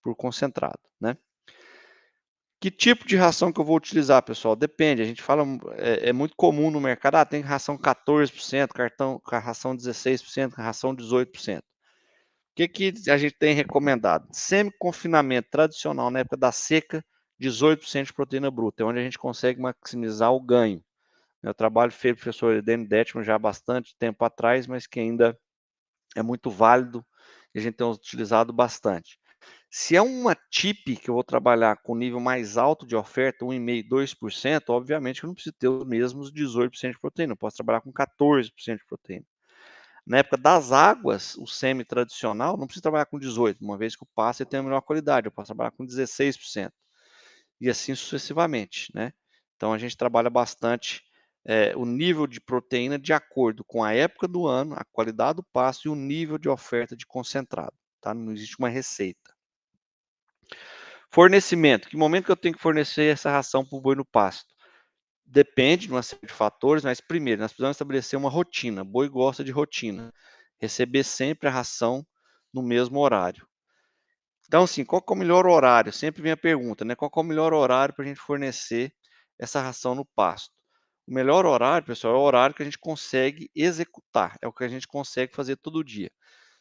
por concentrado, né? Que tipo de ração que eu vou utilizar, pessoal? Depende, a gente fala, é muito comum no mercado, tem ração 14%, ração 16%, ração 18%. O que a gente tem recomendado? Semi-confinamento tradicional na época da seca, 18% de proteína bruta, é onde a gente consegue maximizar o ganho. Eu trabalho feito com o professor Edene Detman já há bastante tempo atrás, mas que ainda é muito válido e a gente tem utilizado bastante. Se é uma TIP que eu vou trabalhar com nível mais alto de oferta, 1,5%, 2%, obviamente eu não preciso ter os mesmos 18% de proteína, eu posso trabalhar com 14% de proteína. Na época das águas, o semi-tradicional, não precisa trabalhar com 18%, uma vez que o pasto tem a melhor qualidade, eu posso trabalhar com 16%, e assim sucessivamente, né? Então a gente trabalha bastante o nível de proteína de acordo com a época do ano, a qualidade do pasto e o nível de oferta de concentrado, tá? Não existe uma receita. Fornecimento. Que momento que eu tenho que fornecer essa ração para o boi no pasto? Depende de uma série de fatores, mas primeiro, nós precisamos estabelecer uma rotina. O boi gosta de rotina. Receber sempre a ração no mesmo horário. Então, assim, qual que é o melhor horário? Sempre vem a pergunta, né? Qual que é o melhor horário para a gente fornecer essa ração no pasto? O melhor horário, pessoal, é o horário que a gente consegue executar, é o que a gente consegue fazer todo dia.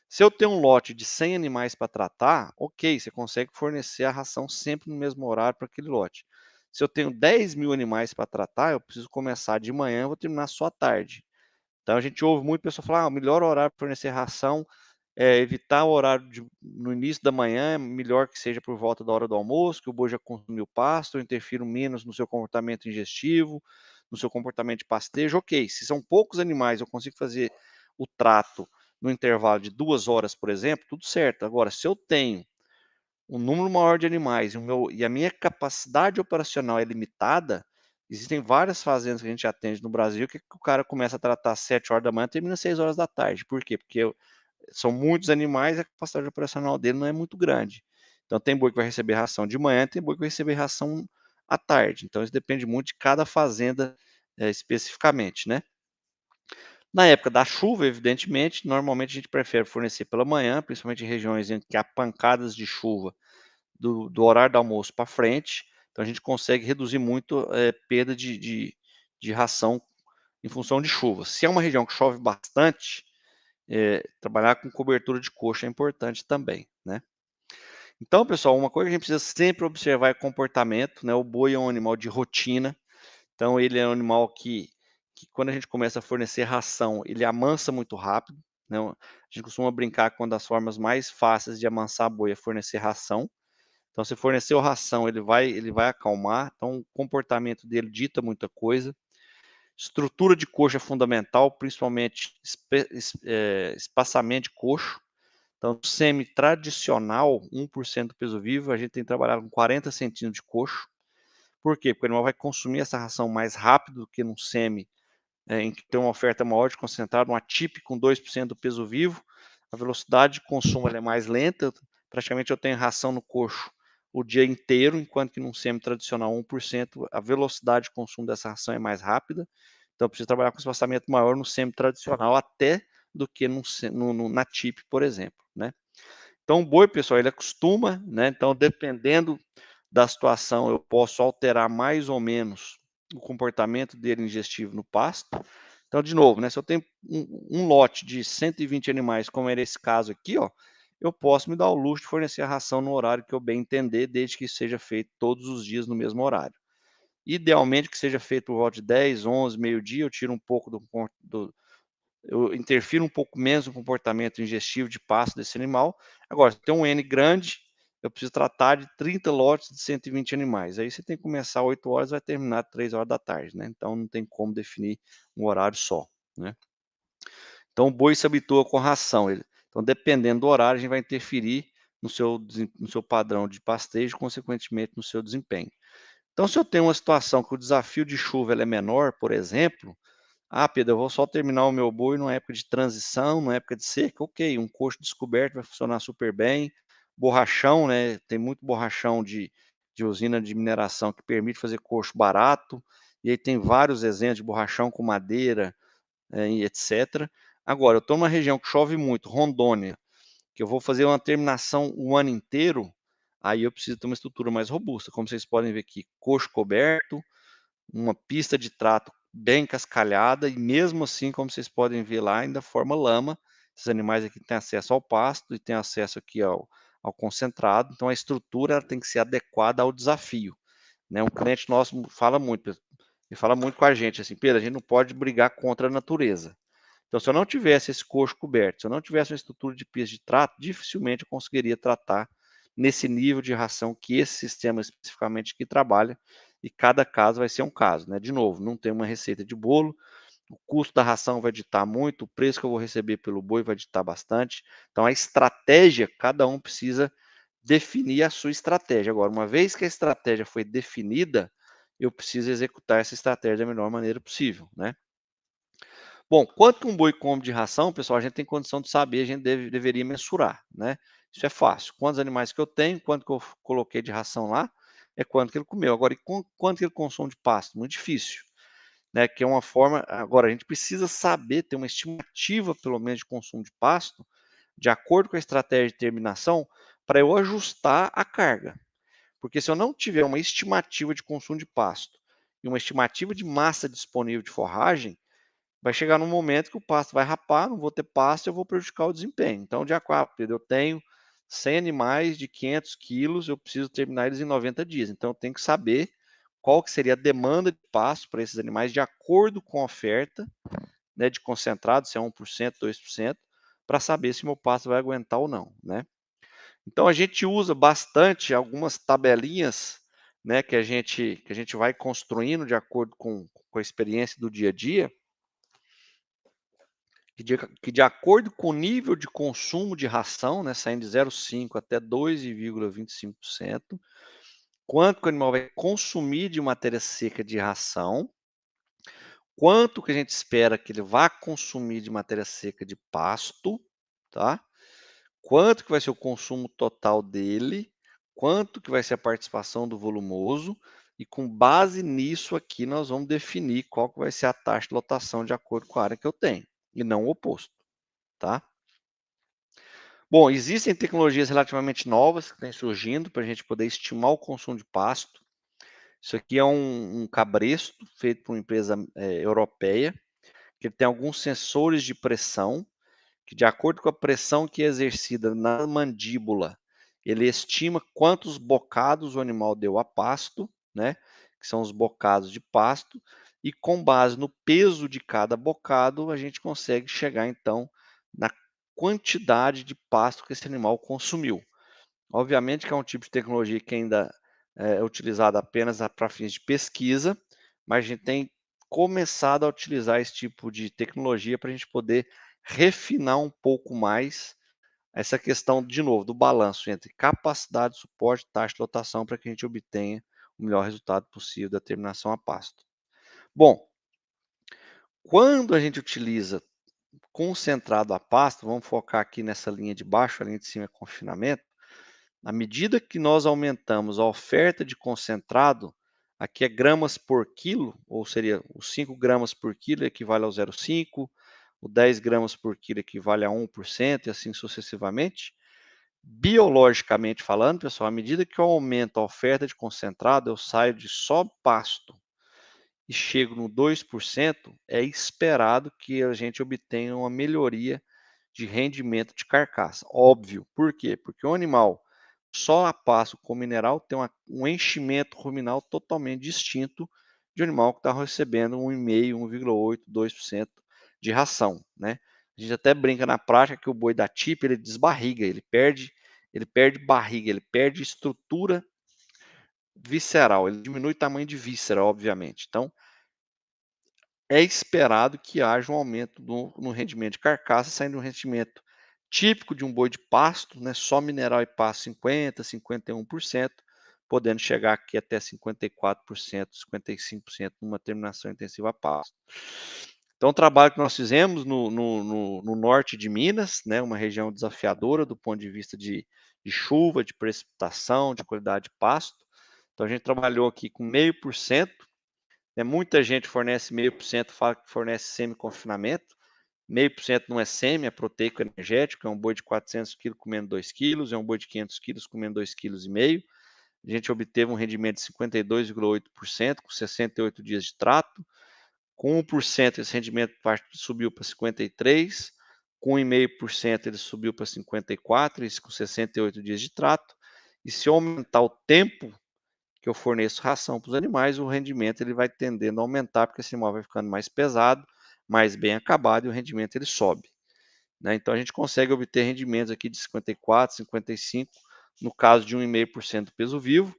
Se eu tenho um lote de 100 animais para tratar, ok, você consegue fornecer a ração sempre no mesmo horário para aquele lote. Se eu tenho 10.000 animais para tratar, eu preciso começar de manhã e vou terminar só à tarde. Então a gente ouve muito pessoal falar, o melhor horário para fornecer ração é evitar o horário no início da manhã, é melhor que seja por volta da hora do almoço, que o boi já consumiu pasto, eu interfiro menos no seu comportamento ingestivo, no seu comportamento de pastejo. Ok, se são poucos animais, eu consigo fazer o trato no intervalo de 2 horas, por exemplo, tudo certo. Agora, se eu tenho um número maior de animais e a minha capacidade operacional é limitada, existem várias fazendas que a gente atende no Brasil que o cara começa a tratar às 7 horas da manhã e termina às 6 horas da tarde. Por quê? Porque são muitos animais e a capacidade operacional dele não é muito grande. Então tem boi que vai receber ração de manhã, tem boi que vai receber ração à tarde. Então isso depende muito de cada fazenda especificamente, né? Na época da chuva, evidentemente, normalmente a gente prefere fornecer pela manhã, principalmente em regiões em que há pancadas de chuva do horário do almoço para frente. Então a gente consegue reduzir muito perda de ração em função de chuva. Se é uma região que chove bastante, trabalhar com cobertura de coxa é importante também, né? Então, pessoal, uma coisa que a gente precisa sempre observar é comportamento, né? O boi é um animal de rotina, então ele é um animal que quando a gente começa a fornecer ração, ele amansa muito rápido, né? A gente costuma brincar que uma das formas mais fáceis de amansar boi é fornecer ração. Então, se forneceu ração, ele vai acalmar. Então, o comportamento dele dita muita coisa. Estrutura de coxa é fundamental, principalmente espaçamento de coxo. Então, semi-tradicional, 1% do peso vivo, a gente tem que trabalhar com 40 centímetros de coxo. Por quê? Porque o animal vai consumir essa ração mais rápido do que num semi, em que tem uma oferta maior de concentrado, uma TIP com 2% do peso vivo. A velocidade de consumo é mais lenta, praticamente eu tenho ração no coxo o dia inteiro, enquanto que num semi-tradicional 1%, a velocidade de consumo dessa ração é mais rápida. Então, eu preciso trabalhar com espaçamento maior no semi-tradicional até do que na TIP, por exemplo, né? Então, o boi, pessoal, ele acostuma, né? Então, dependendo da situação, eu posso alterar mais ou menos o comportamento dele ingestivo no pasto. Então, de novo, né? Se eu tenho um lote de 120 animais, como era esse caso aqui, ó, eu posso me dar o luxo de fornecer a ração no horário que eu bem entender, desde que seja feito todos os dias no mesmo horário. Idealmente que seja feito por volta de 10, 11, meio-dia, eu tiro um pouco eu interfiro um pouco menos no comportamento ingestivo de pasto desse animal. Agora, se tem um N grande, eu preciso tratar de 30 lotes de 120 animais. Aí você tem que começar às 8 horas e vai terminar às 3 horas da tarde, né? Então não tem como definir um horário só, né? Então o boi se habitua com ração. Então, dependendo do horário, a gente vai interferir no seu padrão de pastejo, consequentemente no seu desempenho. Então, se eu tenho uma situação que o desafio de chuva é menor, por exemplo, Ah, Pedro, eu vou só terminar o meu boi numa época de transição, numa época de seca, ok, um coxo descoberto vai funcionar super bem. Borrachão, né? Tem muito borrachão de usina de mineração que permite fazer coxo barato. E aí tem vários exemplos de borrachão com madeira, e etc. Agora, eu estou numa região que chove muito, Rondônia, que eu vou fazer uma terminação o ano inteiro, aí eu preciso ter uma estrutura mais robusta. Como vocês podem ver aqui, coxo coberto, uma pista de trato bem cascalhada, e mesmo assim, como vocês podem ver lá, ainda forma lama. Esses animais aqui têm acesso ao pasto e têm acesso aqui ao concentrado, então a estrutura ela tem que ser adequada ao desafio. Né? Um cliente nosso fala muito, ele fala muito com a gente, assim, Pedro, a gente não pode brigar contra a natureza. Então, se eu não tivesse esse coxo coberto, se eu não tivesse uma estrutura de pista de trato, dificilmente eu conseguiria tratar nesse nível de ração que esse sistema especificamente aqui trabalha, e cada caso vai ser um caso, né? De novo, não tem uma receita de bolo, o custo da ração vai ditar muito, o preço que eu vou receber pelo boi vai ditar bastante. Então, a estratégia, cada um precisa definir a sua estratégia. Agora, uma vez que a estratégia foi definida, eu preciso executar essa estratégia da melhor maneira possível, né? Bom, quanto que um boi come de ração, pessoal, a gente tem condição de saber, a gente deveria mensurar, né? Isso é fácil. Quantos animais que eu tenho, quanto que eu coloquei de ração lá, é quanto que ele comeu. Agora, e quanto que ele consome de pasto? Muito difícil, né? Que é uma forma. Agora, a gente precisa saber, ter uma estimativa, pelo menos, de consumo de pasto, de acordo com a estratégia de terminação, para eu ajustar a carga. Porque se eu não tiver uma estimativa de consumo de pasto e uma estimativa de massa disponível de forragem, vai chegar num momento que o pasto vai rapar, não vou ter pasto, eu vou prejudicar o desempenho. Então, de acordo, eu tenho 100 animais de 500 quilos, eu preciso terminar eles em 90 dias. Então, eu tenho que saber qual que seria a demanda de pasto para esses animais de acordo com a oferta, né, de concentrado, se é 1%, 2%, para saber se meu pasto vai aguentar ou não, né? Então, a gente usa bastante algumas tabelinhas, né, que a gente vai construindo de acordo com a experiência do dia a dia, que de acordo com o nível de consumo de ração, né, saindo de 0,5 até 2,25%, quanto que o animal vai consumir de matéria seca de ração, quanto que a gente espera que ele vá consumir de matéria seca de pasto, tá? Quanto que vai ser o consumo total dele, quanto que vai ser a participação do volumoso, e com base nisso aqui nós vamos definir qual que vai ser a taxa de lotação de acordo com a área que eu tenho, e não o oposto, tá? Bom, existem tecnologias relativamente novas que estão surgindo para a gente poder estimar o consumo de pasto. Isso aqui é um cabresto feito por uma empresa europeia, que tem alguns sensores de pressão, que de acordo com a pressão que é exercida na mandíbula, ele estima quantos bocados o animal deu a pasto, né? Que são os bocados de pasto, e com base no peso de cada bocado, a gente consegue chegar então na quantidade de pasto que esse animal consumiu. Obviamente que é um tipo de tecnologia que ainda é utilizada apenas para fins de pesquisa, mas a gente tem começado a utilizar esse tipo de tecnologia para a gente poder refinar um pouco mais essa questão, de novo, do balanço entre capacidade de suporte e taxa de lotação para que a gente obtenha o melhor resultado possível da terminação a pasto. Bom, quando a gente utiliza concentrado a pasto, vamos focar aqui nessa linha de baixo, a linha de cima é confinamento. À medida que nós aumentamos a oferta de concentrado, aqui é gramas por quilo, ou seria os 5 gramas por quilo equivale ao 0,5, o 10 gramas por quilo equivale a 1% e assim sucessivamente. Biologicamente falando, pessoal, à medida que eu aumento a oferta de concentrado, eu saio de só pasto e chego no 2%, é esperado que a gente obtenha uma melhoria de rendimento de carcaça. Óbvio. Por quê? Porque o animal só a pasto com mineral tem um enchimento ruminal totalmente distinto de um animal que está recebendo 1,5%, 1,8%, 2% de ração, né? A gente até brinca na prática que o boi da TIP ele desbarriga, ele perde barriga, ele perde estrutura visceral, ele diminui o tamanho de víscera, obviamente. Então, é esperado que haja um aumento no rendimento de carcaça, saindo um rendimento típico de um boi de pasto, né, só mineral e pasto 50%, 51%, podendo chegar aqui até 54%, 55% numa terminação intensiva a pasto. Então, o trabalho que nós fizemos no norte de Minas, né, uma região desafiadora do ponto de vista de chuva, de precipitação, de qualidade de pasto. Então, a gente trabalhou aqui com 0,5%. Né, muita gente fornece 0,5%, fala que fornece semi-confinamento. 0,5% não é semi, é proteico energético, é um boi de 400 quilos comendo 2 quilos, é um boi de 500 quilos comendo 2,5 kg. A gente obteve um rendimento de 52,8%, com 68 dias de trato. Com 1%, esse rendimento subiu para 53%, com 1,5% ele subiu para 54%, isso com 68 dias de trato. E se eu aumentar o tempo que eu forneço ração para os animais, o rendimento ele vai tendendo a aumentar, porque esse animal vai ficando mais pesado, mais bem acabado, e o rendimento ele sobe. Né? Então, a gente consegue obter rendimentos aqui de 54%, 55%, no caso de 1,5% do peso vivo.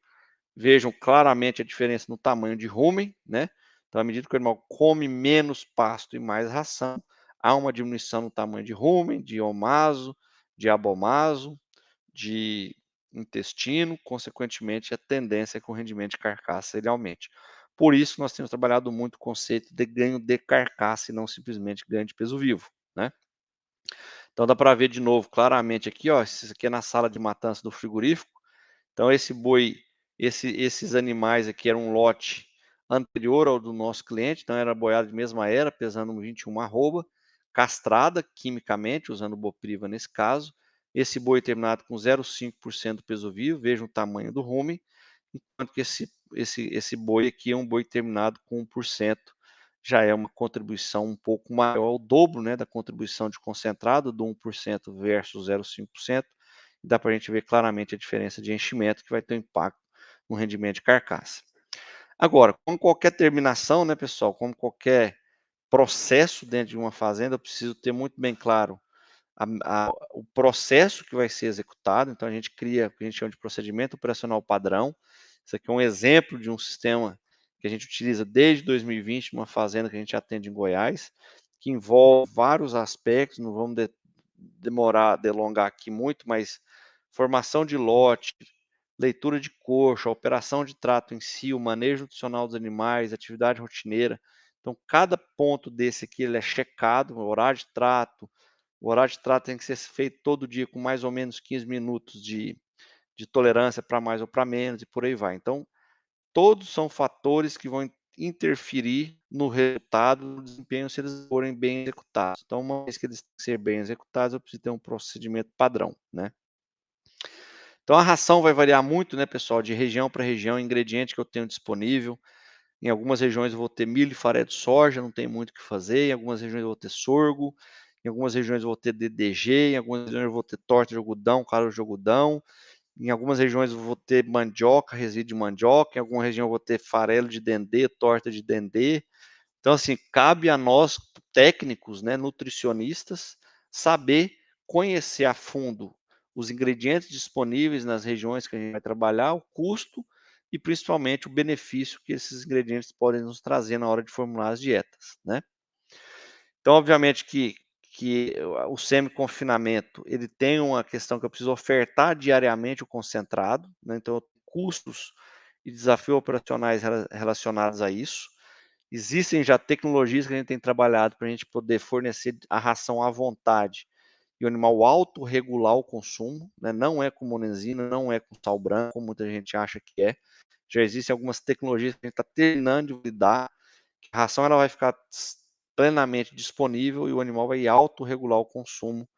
Vejam claramente a diferença no tamanho de rumen, né? Então, à medida que o animal come menos pasto e mais ração, há uma diminuição no tamanho de rumen, de omaso, de abomaso, de intestino, consequentemente, a tendência é que o rendimento de carcaça ele aumente. Por isso, nós temos trabalhado muito o conceito de ganho de carcaça e não simplesmente ganho de peso vivo, né? Então, dá para ver de novo claramente aqui, ó, isso aqui é na sala de matança do frigorífico. Então, esse boi, esses animais aqui eram um lote anterior ao do nosso cliente, então era boiada de mesma era, pesando 21 arroba, castrada quimicamente, usando bopriva nesse caso. Esse boi terminado com 0,5% do peso vivo, vejam o tamanho do rumen, enquanto que esse boi aqui é um boi terminado com 1%, já é uma contribuição um pouco maior, o dobro, né, da contribuição de concentrado, do 1% versus 0,5%. Dá para a gente ver claramente a diferença de enchimento que vai ter um impacto no rendimento de carcaça. Agora, como qualquer terminação, né, pessoal, como qualquer processo dentro de uma fazenda, eu preciso ter muito bem claro o processo que vai ser executado. Então, a gente cria o que a gente chama de procedimento operacional padrão. Isso aqui é um exemplo de um sistema que a gente utiliza desde 2020, numa fazenda que a gente atende em Goiás, que envolve vários aspectos, não vamos delongar aqui muito, mas formação de lote, leitura de coxa, operação de trato em si, o manejo nutricional dos animais, atividade rotineira. Então, cada ponto desse aqui ele é checado, o horário de trato. O horário de trato tem que ser feito todo dia com mais ou menos 15 minutos de tolerância para mais ou para menos e por aí vai. Então, todos são fatores que vão interferir no resultado do desempenho se eles forem bem executados. Então, uma vez que eles têm que ser bem executados, eu preciso ter um procedimento padrão, né? Então, a ração vai variar muito, né, pessoal, de região para região, ingrediente que eu tenho disponível. Em algumas regiões eu vou ter milho e farelo de soja, não tem muito o que fazer. Em algumas regiões eu vou ter sorgo. Em algumas regiões eu vou ter DDG. Em algumas regiões eu vou ter torta de algodão, caro de algodão. Em algumas regiões eu vou ter mandioca, resíduo de mandioca. Em alguma região eu vou ter farelo de dendê, torta de dendê. Então, assim, cabe a nós, técnicos, né, nutricionistas, saber conhecer a fundo os ingredientes disponíveis nas regiões que a gente vai trabalhar, o custo e principalmente o benefício que esses ingredientes podem nos trazer na hora de formular as dietas, né? Então, obviamente que o semi-confinamento, ele tem uma questão que eu preciso ofertar diariamente o concentrado, né? Então, custos e desafios operacionais relacionados a isso. Existem já tecnologias que a gente tem trabalhado para a gente poder fornecer a ração à vontade e o animal autorregular o consumo, né? Não é com monenzina, não é com sal branco, como muita gente acha que é. Já existem algumas tecnologias que a gente está terminando de validar, que a ração ela vai ficar plenamente disponível e o animal vai autorregular o consumo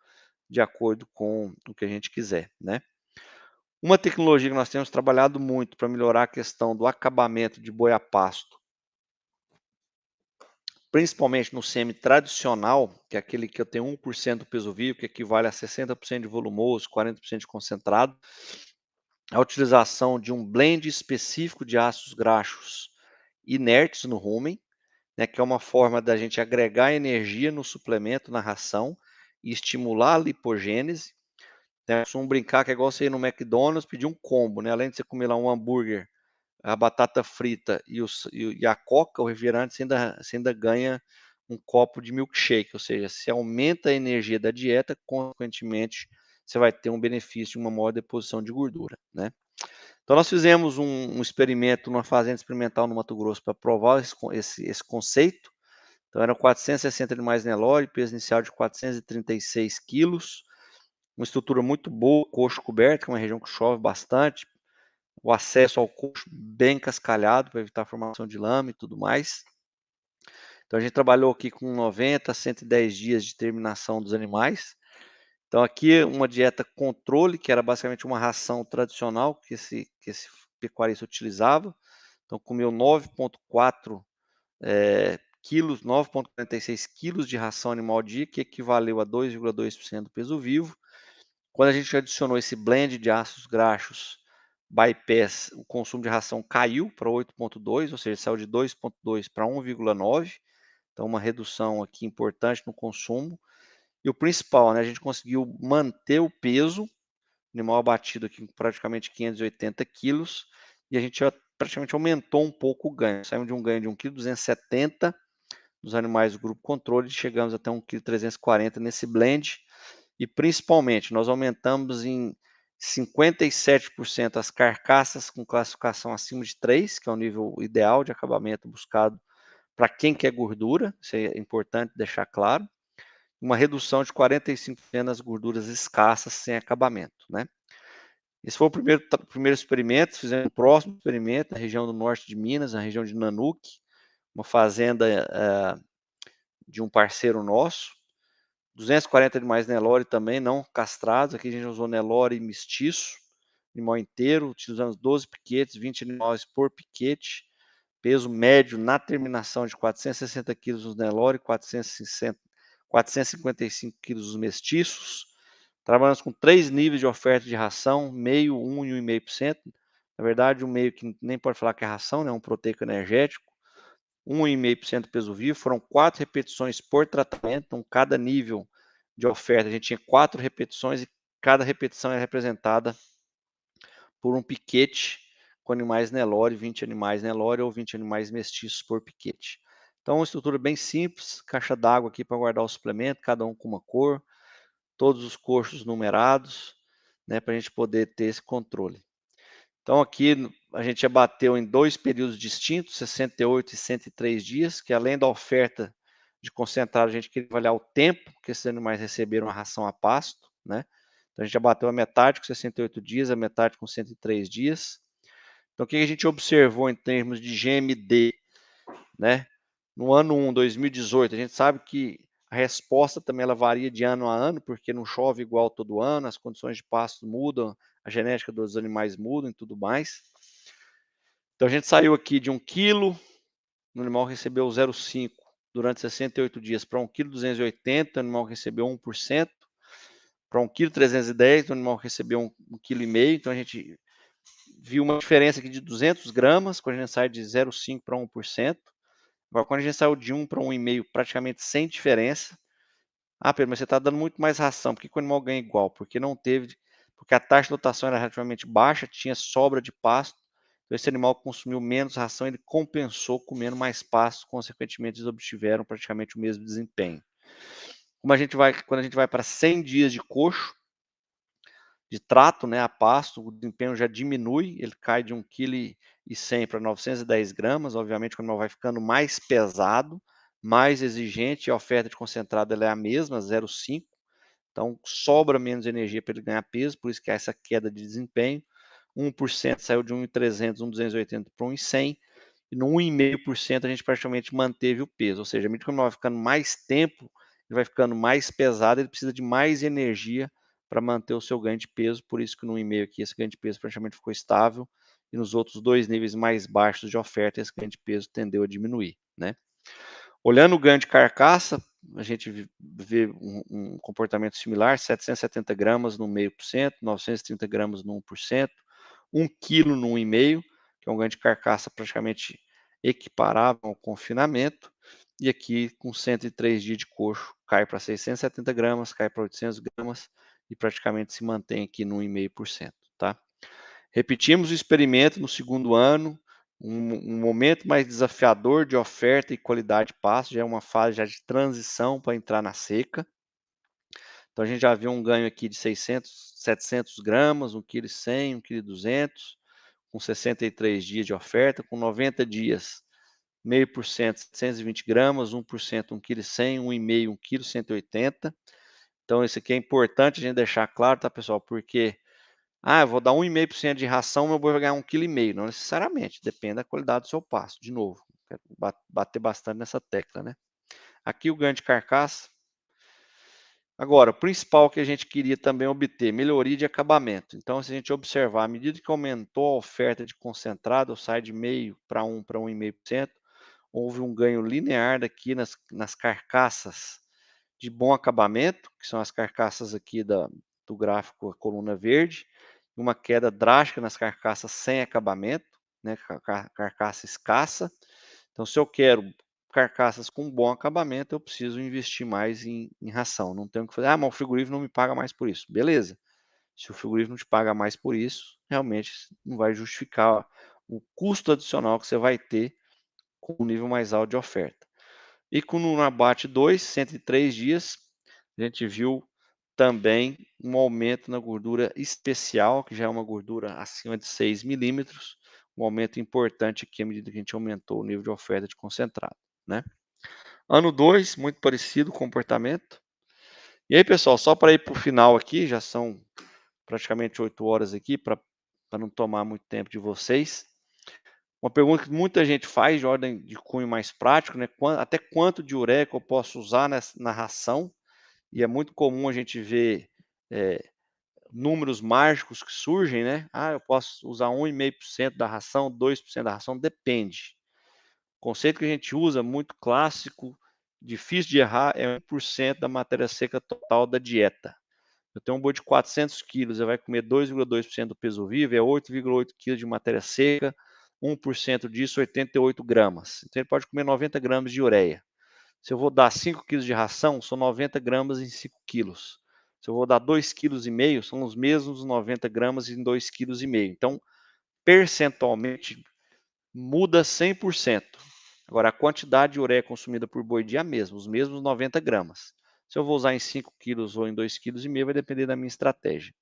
de acordo com o que a gente quiser, né? Uma tecnologia que nós temos trabalhado muito para melhorar a questão do acabamento de boi a pasto, principalmente no semi-tradicional, que é aquele que eu tenho 1% do peso vivo, que equivale a 60% de volumoso, 40% de concentrado, a utilização de um blend específico de ácidos graxos inertes no rumen, né, que é uma forma da gente agregar energia no suplemento, na ração, e estimular a lipogênese. Né? Eu costumo brincar que é igual você ir no McDonald's pedir um combo, né? Além de você comer lá um hambúrguer, a batata frita e a coca, o refrigerante, você ainda ganha um copo de milkshake, ou seja, se aumenta a energia da dieta, consequentemente, você vai ter um benefício de uma maior deposição de gordura, né? Então, nós fizemos um experimento numa fazenda experimental no Mato Grosso para provar esse conceito. Então eram 460 animais Nelore, peso inicial de 436 quilos, uma estrutura muito boa, coxo coberto, que é uma região que chove bastante, o acesso ao coxo bem cascalhado para evitar a formação de lama e tudo mais. Então a gente trabalhou aqui com 90 a 110 dias de terminação dos animais. Então aqui uma dieta controle, que era basicamente uma ração tradicional que esse pecuarista utilizava. Então comeu 9,4 quilos, 9,46 quilos de ração animal dia, que equivaleu a 2,2% do peso vivo. Quando a gente adicionou esse blend de ácidos graxos bypass, o consumo de ração caiu para 8,2, ou seja, saiu de 2,2 para 1,9. Então, uma redução aqui importante no consumo. E o principal, né, a gente conseguiu manter o peso, animal abatido aqui com praticamente 580 quilos, e a gente praticamente aumentou um pouco o ganho. Saímos de um ganho de 1,270 kg dos animais do grupo controle e chegamos até 1,340 kg nesse blend. E principalmente, nós aumentamos em 57% as carcaças com classificação acima de 3, que é o nível ideal de acabamento buscado para quem quer gordura, isso é importante deixar claro. Uma redução de 45% nas gorduras escassas sem acabamento, né? Esse foi o primeiro experimento. Fizemos o próximo experimento na região do norte de Minas, na região de Nanuque, uma fazenda de um parceiro nosso. 240 animais Nelore também, não castrados. Aqui a gente usou Nelore mestiço, animal inteiro. Utilizamos 12 piquetes, 20 animais por piquete. Peso médio na terminação de 460 quilos os Nelore, 455 quilos os mestiços. Trabalhamos com 3 níveis de oferta de ração, meio, 1 e 1,5%. Na verdade, o meio que nem pode falar que é ração, né? Um proteico energético. 1,5% peso vivo. Foram 4 repetições por tratamento. Então, cada nível de oferta, a gente tinha 4 repetições e cada repetição é representada por um piquete com animais Nelore, 20 animais Nelore ou 20 animais mestiços por piquete. Então, uma estrutura bem simples, caixa d'água aqui para guardar o suplemento, cada um com uma cor, todos os coxos numerados, né, para a gente poder ter esse controle. Então, aqui a gente abateu em 2 períodos distintos, 68 e 103 dias, que além da oferta de concentrado, a gente queria avaliar o tempo que esses animais receberam a ração a pasto, né? Então, a gente abateu a metade com 68 dias, a metade com 103 dias. Então, o que a gente observou em termos de GMD, né? No ano 1, 2018, a gente sabe que a resposta também ela varia de ano a ano, porque não chove igual todo ano, as condições de pasto mudam, a genética dos animais muda e tudo mais. Então a gente saiu aqui de 1 quilo, o animal recebeu 0,5 durante 68 dias para 1,280 kg, o animal recebeu 1%, para 1,310 kg, o animal recebeu 1,5 kg, então a gente viu uma diferença aqui de 200 gramas, quando a gente sai de 0,5 para 1%. Agora, quando a gente saiu de 1 para 1,5, praticamente sem diferença. Ah, Pedro, mas você está dando muito mais ração, por que o animal ganha igual? Porque não teve, porque a taxa de lotação era relativamente baixa, tinha sobra de pasto, então esse animal consumiu menos ração, ele compensou comendo mais pasto, consequentemente eles obtiveram praticamente o mesmo desempenho. Quando a gente vai para 100 dias de coxo, de trato, né, a pasto, o desempenho já diminui, ele cai de 1,1 kg para 910 gramas, obviamente o animal vai ficando mais pesado, mais exigente, e a oferta de concentrado ela é a mesma, 0,5, então sobra menos energia para ele ganhar peso, por isso que há essa queda de desempenho. 1% saiu de 1,300, 1,280 para 1,100, e no 1,5% a gente praticamente manteve o peso, ou seja, à medida que o animal vai ficando mais tempo, ele vai ficando mais pesado, ele precisa de mais energia para manter o seu ganho de peso, por isso que no 1,5 aqui esse ganho de peso praticamente ficou estável, e nos outros 2 níveis mais baixos de oferta esse ganho de peso tendeu a diminuir, né? Olhando o ganho de carcaça, a gente vê um comportamento similar, 770 gramas no 0,5%, 930 gramas no 1%, 1 quilo no 1,5%, que é um ganho de carcaça praticamente equiparável ao confinamento, e aqui com 103 dias de coxo, cai para 670 gramas, cai para 800 gramas, e praticamente se mantém aqui no 1,5%, tá? Repetimos o experimento no segundo ano, um momento mais desafiador de oferta e qualidade de pasto, já é uma fase já de transição para entrar na seca. Então a gente já viu um ganho aqui de 600, 700 gramas, 1,1 kg, 1,2 kg, com 63 dias de oferta, com 90 dias 0,5%, 720 gramas, 1%, 1,1 kg, 1,5 kg, 1,180 kg. Então, isso aqui é importante a gente deixar claro, tá, pessoal? Porque, eu vou dar 1,5% de ração, meu boi vai ganhar 1,5 kg. Não necessariamente, depende da qualidade do seu pasto. De novo, quero bater bastante nessa tecla, né? Aqui o ganho de carcaça. Agora, o principal que a gente queria também obter, melhoria de acabamento. Então, se a gente observar, à medida que aumentou a oferta de concentrado, sai de meio para 1,5%, houve um ganho linear aqui nas carcaças de bom acabamento, que são as carcaças aqui do gráfico, a coluna verde, uma queda drástica nas carcaças sem acabamento, né, carcaça escassa. Então, se eu quero carcaças com bom acabamento, eu preciso investir mais em ração. Não tenho que fazer, mas o frigorífico não me paga mais por isso. Beleza. Se o frigorífico não te paga mais por isso, realmente não vai justificar o custo adicional que você vai ter com um nível mais alto de oferta. E com o abate 2, 103 dias, a gente viu também um aumento na gordura especial, que já é uma gordura acima de 6 milímetros, um aumento importante aqui à medida que a gente aumentou o nível de oferta de concentrado, né? Ano 2, muito parecido o comportamento. E aí, pessoal, só para ir para o final aqui, já são praticamente 8 horas aqui, para não tomar muito tempo de vocês. Uma pergunta que muita gente faz de ordem de cunho mais prático, né? Até quanto de ureia eu posso usar na ração? E é muito comum a gente ver números mágicos que surgem, né? Eu posso usar 1,5% da ração, 2% da ração, depende. O conceito que a gente usa, muito clássico, difícil de errar, é 1% da matéria seca total da dieta. Eu tenho um boi de 400 quilos, ele vai comer 2,2% do peso vivo, é 8,8 quilos de matéria seca, 1% disso, 88 gramas. Então ele pode comer 90 gramas de ureia. Se eu vou dar 5 quilos de ração, são 90 gramas em 5 quilos. Se eu vou dar 2,5 kg, são os mesmos 90 gramas em 2,5 kg. Então, percentualmente, muda 100%. Agora, a quantidade de ureia consumida por boi dia é a mesma, os mesmos 90 gramas. Se eu vou usar em 5 quilos ou em 2,5 kg, vai depender da minha estratégia.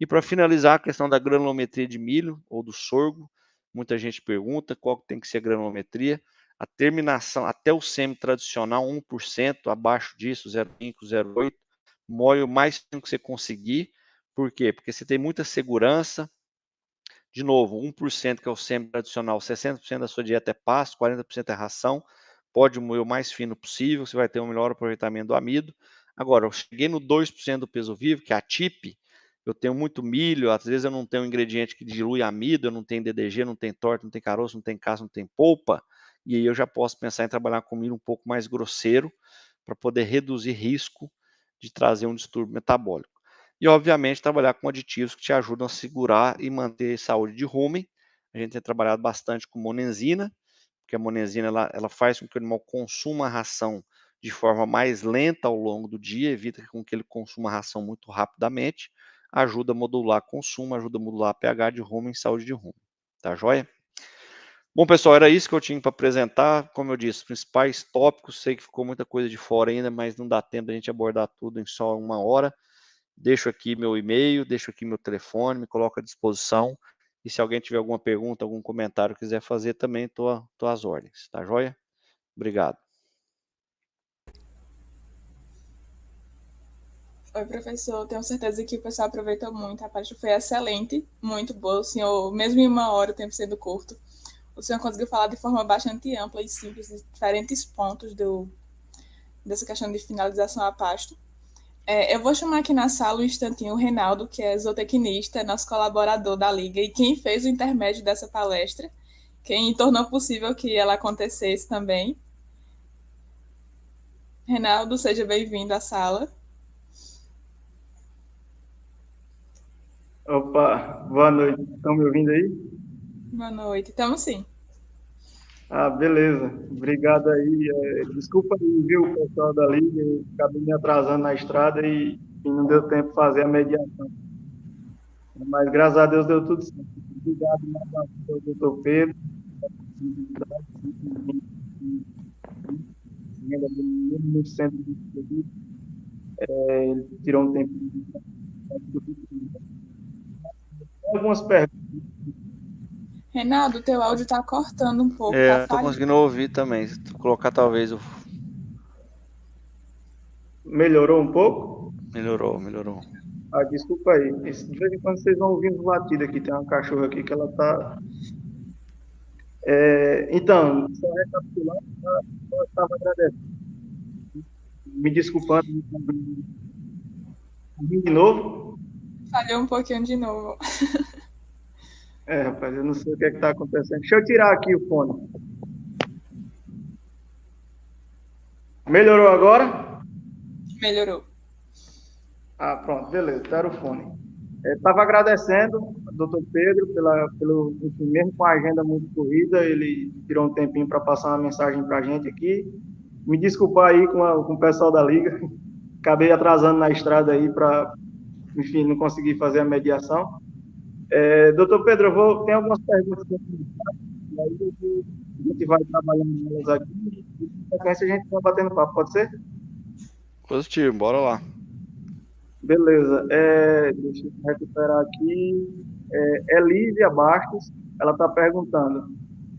E para finalizar, a questão da granulometria de milho ou do sorgo, muita gente pergunta qual tem que ser a granulometria. A terminação, até o semi-tradicional, 1%, abaixo disso, 0,5, 0,8, moe o mais fino que você conseguir. Por quê? Porque você tem muita segurança. De novo, 1% que é o semi-tradicional, 60% da sua dieta é pasto, 40% é ração. Pode moer o mais fino possível, você vai ter um melhor aproveitamento do amido. Agora, eu cheguei no 2% do peso vivo, que é a TIP, eu tenho muito milho, às vezes eu não tenho um ingrediente que dilui amido, eu não tenho DDG, não tenho torta, não tenho caroço, não tenho casca, não tenho polpa, e aí eu já posso pensar em trabalhar com milho um pouco mais grosseiro, para poder reduzir risco de trazer um distúrbio metabólico. E, obviamente, trabalhar com aditivos que te ajudam a segurar e manter saúde de rumen. A gente tem trabalhado bastante com monenzina, porque a monenzina ela faz com que o animal consuma a ração de forma mais lenta ao longo do dia, evita com que ele consuma a ração muito rapidamente, ajuda a modular consumo, ajuda a modular pH de rumen e saúde de rumen. Tá joia? Bom, pessoal, era isso que eu tinha para apresentar. Como eu disse, os principais tópicos, sei que ficou muita coisa de fora ainda, mas não dá tempo da gente abordar tudo em só uma hora. Deixo aqui meu e-mail, deixo aqui meu telefone, me coloco à disposição. E se alguém tiver alguma pergunta, algum comentário quiser fazer também, estou às ordens. Tá joia? Obrigado. Oi, professor. Tenho certeza que o pessoal aproveitou muito. A palestra foi excelente, muito boa. O senhor, mesmo em uma hora, o tempo sendo curto, o senhor conseguiu falar de forma bastante ampla e simples de diferentes pontos dessa questão de finalização a pasto. Eu vou chamar aqui na sala um instantinho o Reinaldo, que é zootecnista, nosso colaborador da Liga e quem fez o intermédio dessa palestra, quem tornou possível que ela acontecesse também. Reinaldo, seja bem-vindo à sala. Opa, boa noite. Estão me ouvindo aí? Boa noite. Estamos sim. Beleza. Obrigado aí. Desculpa aí, viu, pessoal da Liga. Eu acabei me atrasando na estrada e não deu tempo de fazer a mediação. Mas graças a Deus deu tudo certo. Obrigado mais uma vez ao doutor Pedro. No centro de serviço. Ele tirou um tempo. Algumas perguntas. Reinaldo, teu áudio tá cortando um pouco, tá Não tô falhando. conseguindo ouvir também. Se tu colocar talvez o... Melhorou um pouco? Melhorou. Ah, desculpa aí. De vez em quando vocês vão ouvir uns latidos aqui. Tem uma cachorra aqui que ela tá. Então, só recapitulando, eu estava agradecendo. Me desculpando de novo. Falhou um pouquinho de novo. Rapaz, eu não sei o que está acontecendo. Deixa eu tirar aqui o fone. Melhorou agora? Melhorou. Ah, pronto, beleza, era o fone. Estava agradecendo ao doutor Pedro enfim, mesmo com a agenda muito corrida, ele tirou um tempinho para passar uma mensagem para a gente aqui. Me desculpar aí com o pessoal da Liga. Acabei atrasando na estrada aí para, enfim, não conseguir fazer a mediação. Doutor Pedro, tem algumas perguntas que eu tenho, e aí a gente vai trabalhando elas aqui e, na sequência, a gente vai batendo papo, pode ser? Positivo, bora lá. Beleza. Deixa eu recuperar aqui. Elísia Bastos, ela está perguntando: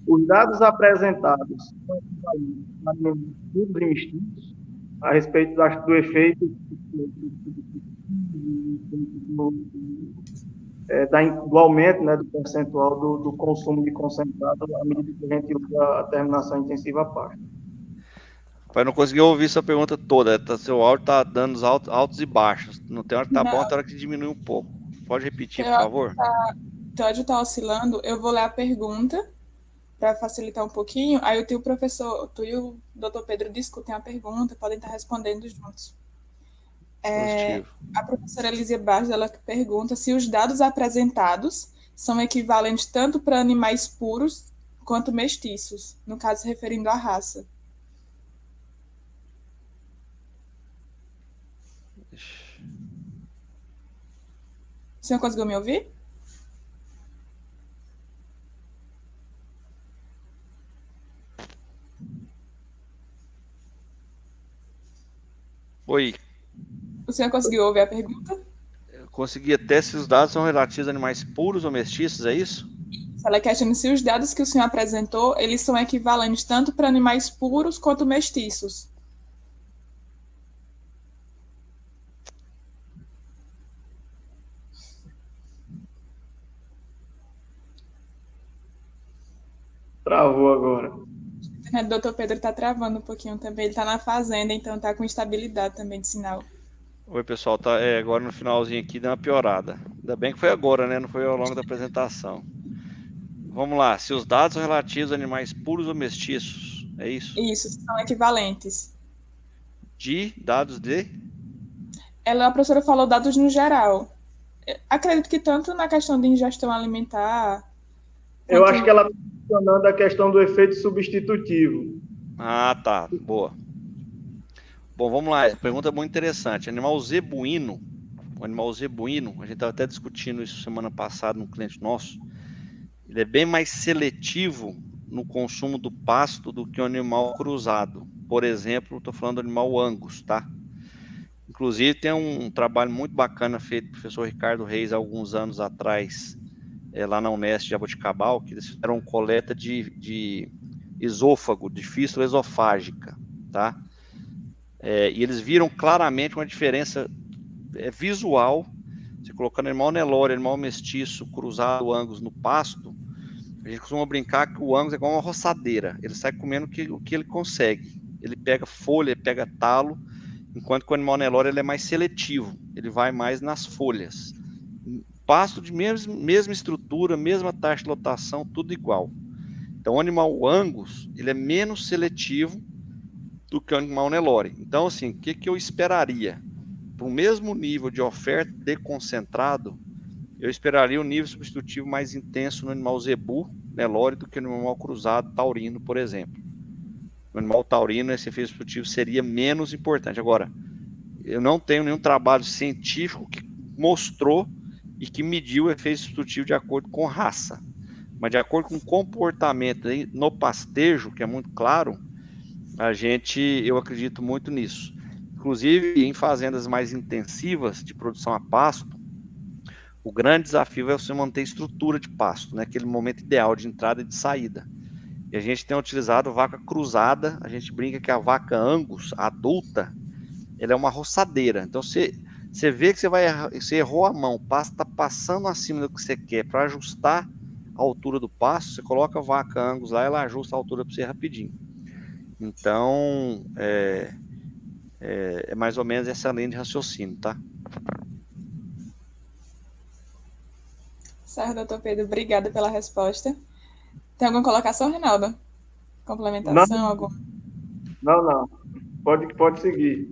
os dados apresentados são equivalentes a estudos e mistos a respeito do efeito do aumento, né, do percentual do consumo de concentrado à medida que a gente usa a terminação intensiva à parte. Pai, não consegui ouvir sua pergunta toda. Seu áudio tá dando os altos e baixos. Não tem hora que tá bom, tem hora que diminui um pouco. Pode repetir, por favor? Teu áudio tá oscilando. Eu vou ler a pergunta para facilitar um pouquinho. Aí o professor, tu e o doutor Pedro discutem a pergunta, podem estar respondendo juntos. A professora Elísia Barros, ela pergunta se os dados apresentados são equivalentes tanto para animais puros quanto mestiços, no caso referindo à raça. O senhor conseguiu me ouvir? Oi. O senhor conseguiu ouvir a pergunta? Eu consegui até se os dados são relativos a animais puros ou mestiços, é isso? Ela questiona se os dados que o senhor apresentou, eles são equivalentes tanto para animais puros quanto mestiços. Travou agora. O doutor Pedro está travando um pouquinho também. Ele está na fazenda, então está com instabilidade também de sinal. Oi, pessoal. Tá, agora no finalzinho aqui deu uma piorada. Ainda bem que foi agora, né? Não foi ao longo da apresentação. Vamos lá. Se os dados são relativos a animais puros ou mestiços, é isso? Isso, são equivalentes. De dados de? A professora falou dados no geral. Acredito que tanto na questão de ingestão alimentar... Eu acho que ela está mencionando a questão do efeito substitutivo. Ah, tá. Boa. Bom, vamos lá. Pergunta muito interessante. Animal zebuíno. O animal zebuíno, a gente estava até discutindo isso semana passada num cliente nosso. Ele é bem mais seletivo no consumo do pasto do que o animal cruzado. Por exemplo, estou falando do animal Angus, tá? Inclusive, tem um trabalho muito bacana feito pelo professor Ricardo Reis há alguns anos atrás, lá na Unesp de Jaboticabal, que eles fizeram coleta de esôfago, de fístula esofágica, tá? E eles viram claramente uma diferença visual. Você colocando animal Nelore, animal mestiço, cruzado Angus no pasto, a gente costuma brincar que o Angus é igual uma roçadeira. Ele sai comendo o que ele consegue. Ele pega folha, ele pega talo, enquanto que o animal Nelore ele é mais seletivo. Ele vai mais nas folhas. Pasto de mesma estrutura, mesma taxa de lotação, tudo igual. Então, o animal Angus, ele é menos seletivo do que o animal Nelore. Então, assim, o que eu esperaria? Para o mesmo nível de oferta de concentrado, eu esperaria um nível substitutivo mais intenso no animal zebu, Nelore, do que no animal cruzado taurino, por exemplo. No animal taurino, esse efeito substitutivo seria menos importante. Agora, eu não tenho nenhum trabalho científico que mostrou e que mediu o efeito substitutivo de acordo com raça. Mas de acordo com o comportamento no pastejo, que é muito claro, eu acredito muito nisso. Inclusive, em fazendas mais intensivas de produção a pasto, O grande desafio é você manter a estrutura de pasto, né? Aquele momento ideal de entrada e de saída. E a gente tem utilizado vaca cruzada, a gente brinca que a vaca Angus adulta, ela é uma roçadeira. Então você vê que você errou a mão, o pasto está passando acima do que você quer para ajustar a altura do pasto, você coloca a vaca Angus lá, ela ajusta a altura para você rapidinho. Então, é mais ou menos essa linha de raciocínio, tá? Certo, doutor Pedro, obrigada pela resposta. Tem alguma colocação, Reinaldo? Complementação? Não, Algum? não. Pode seguir.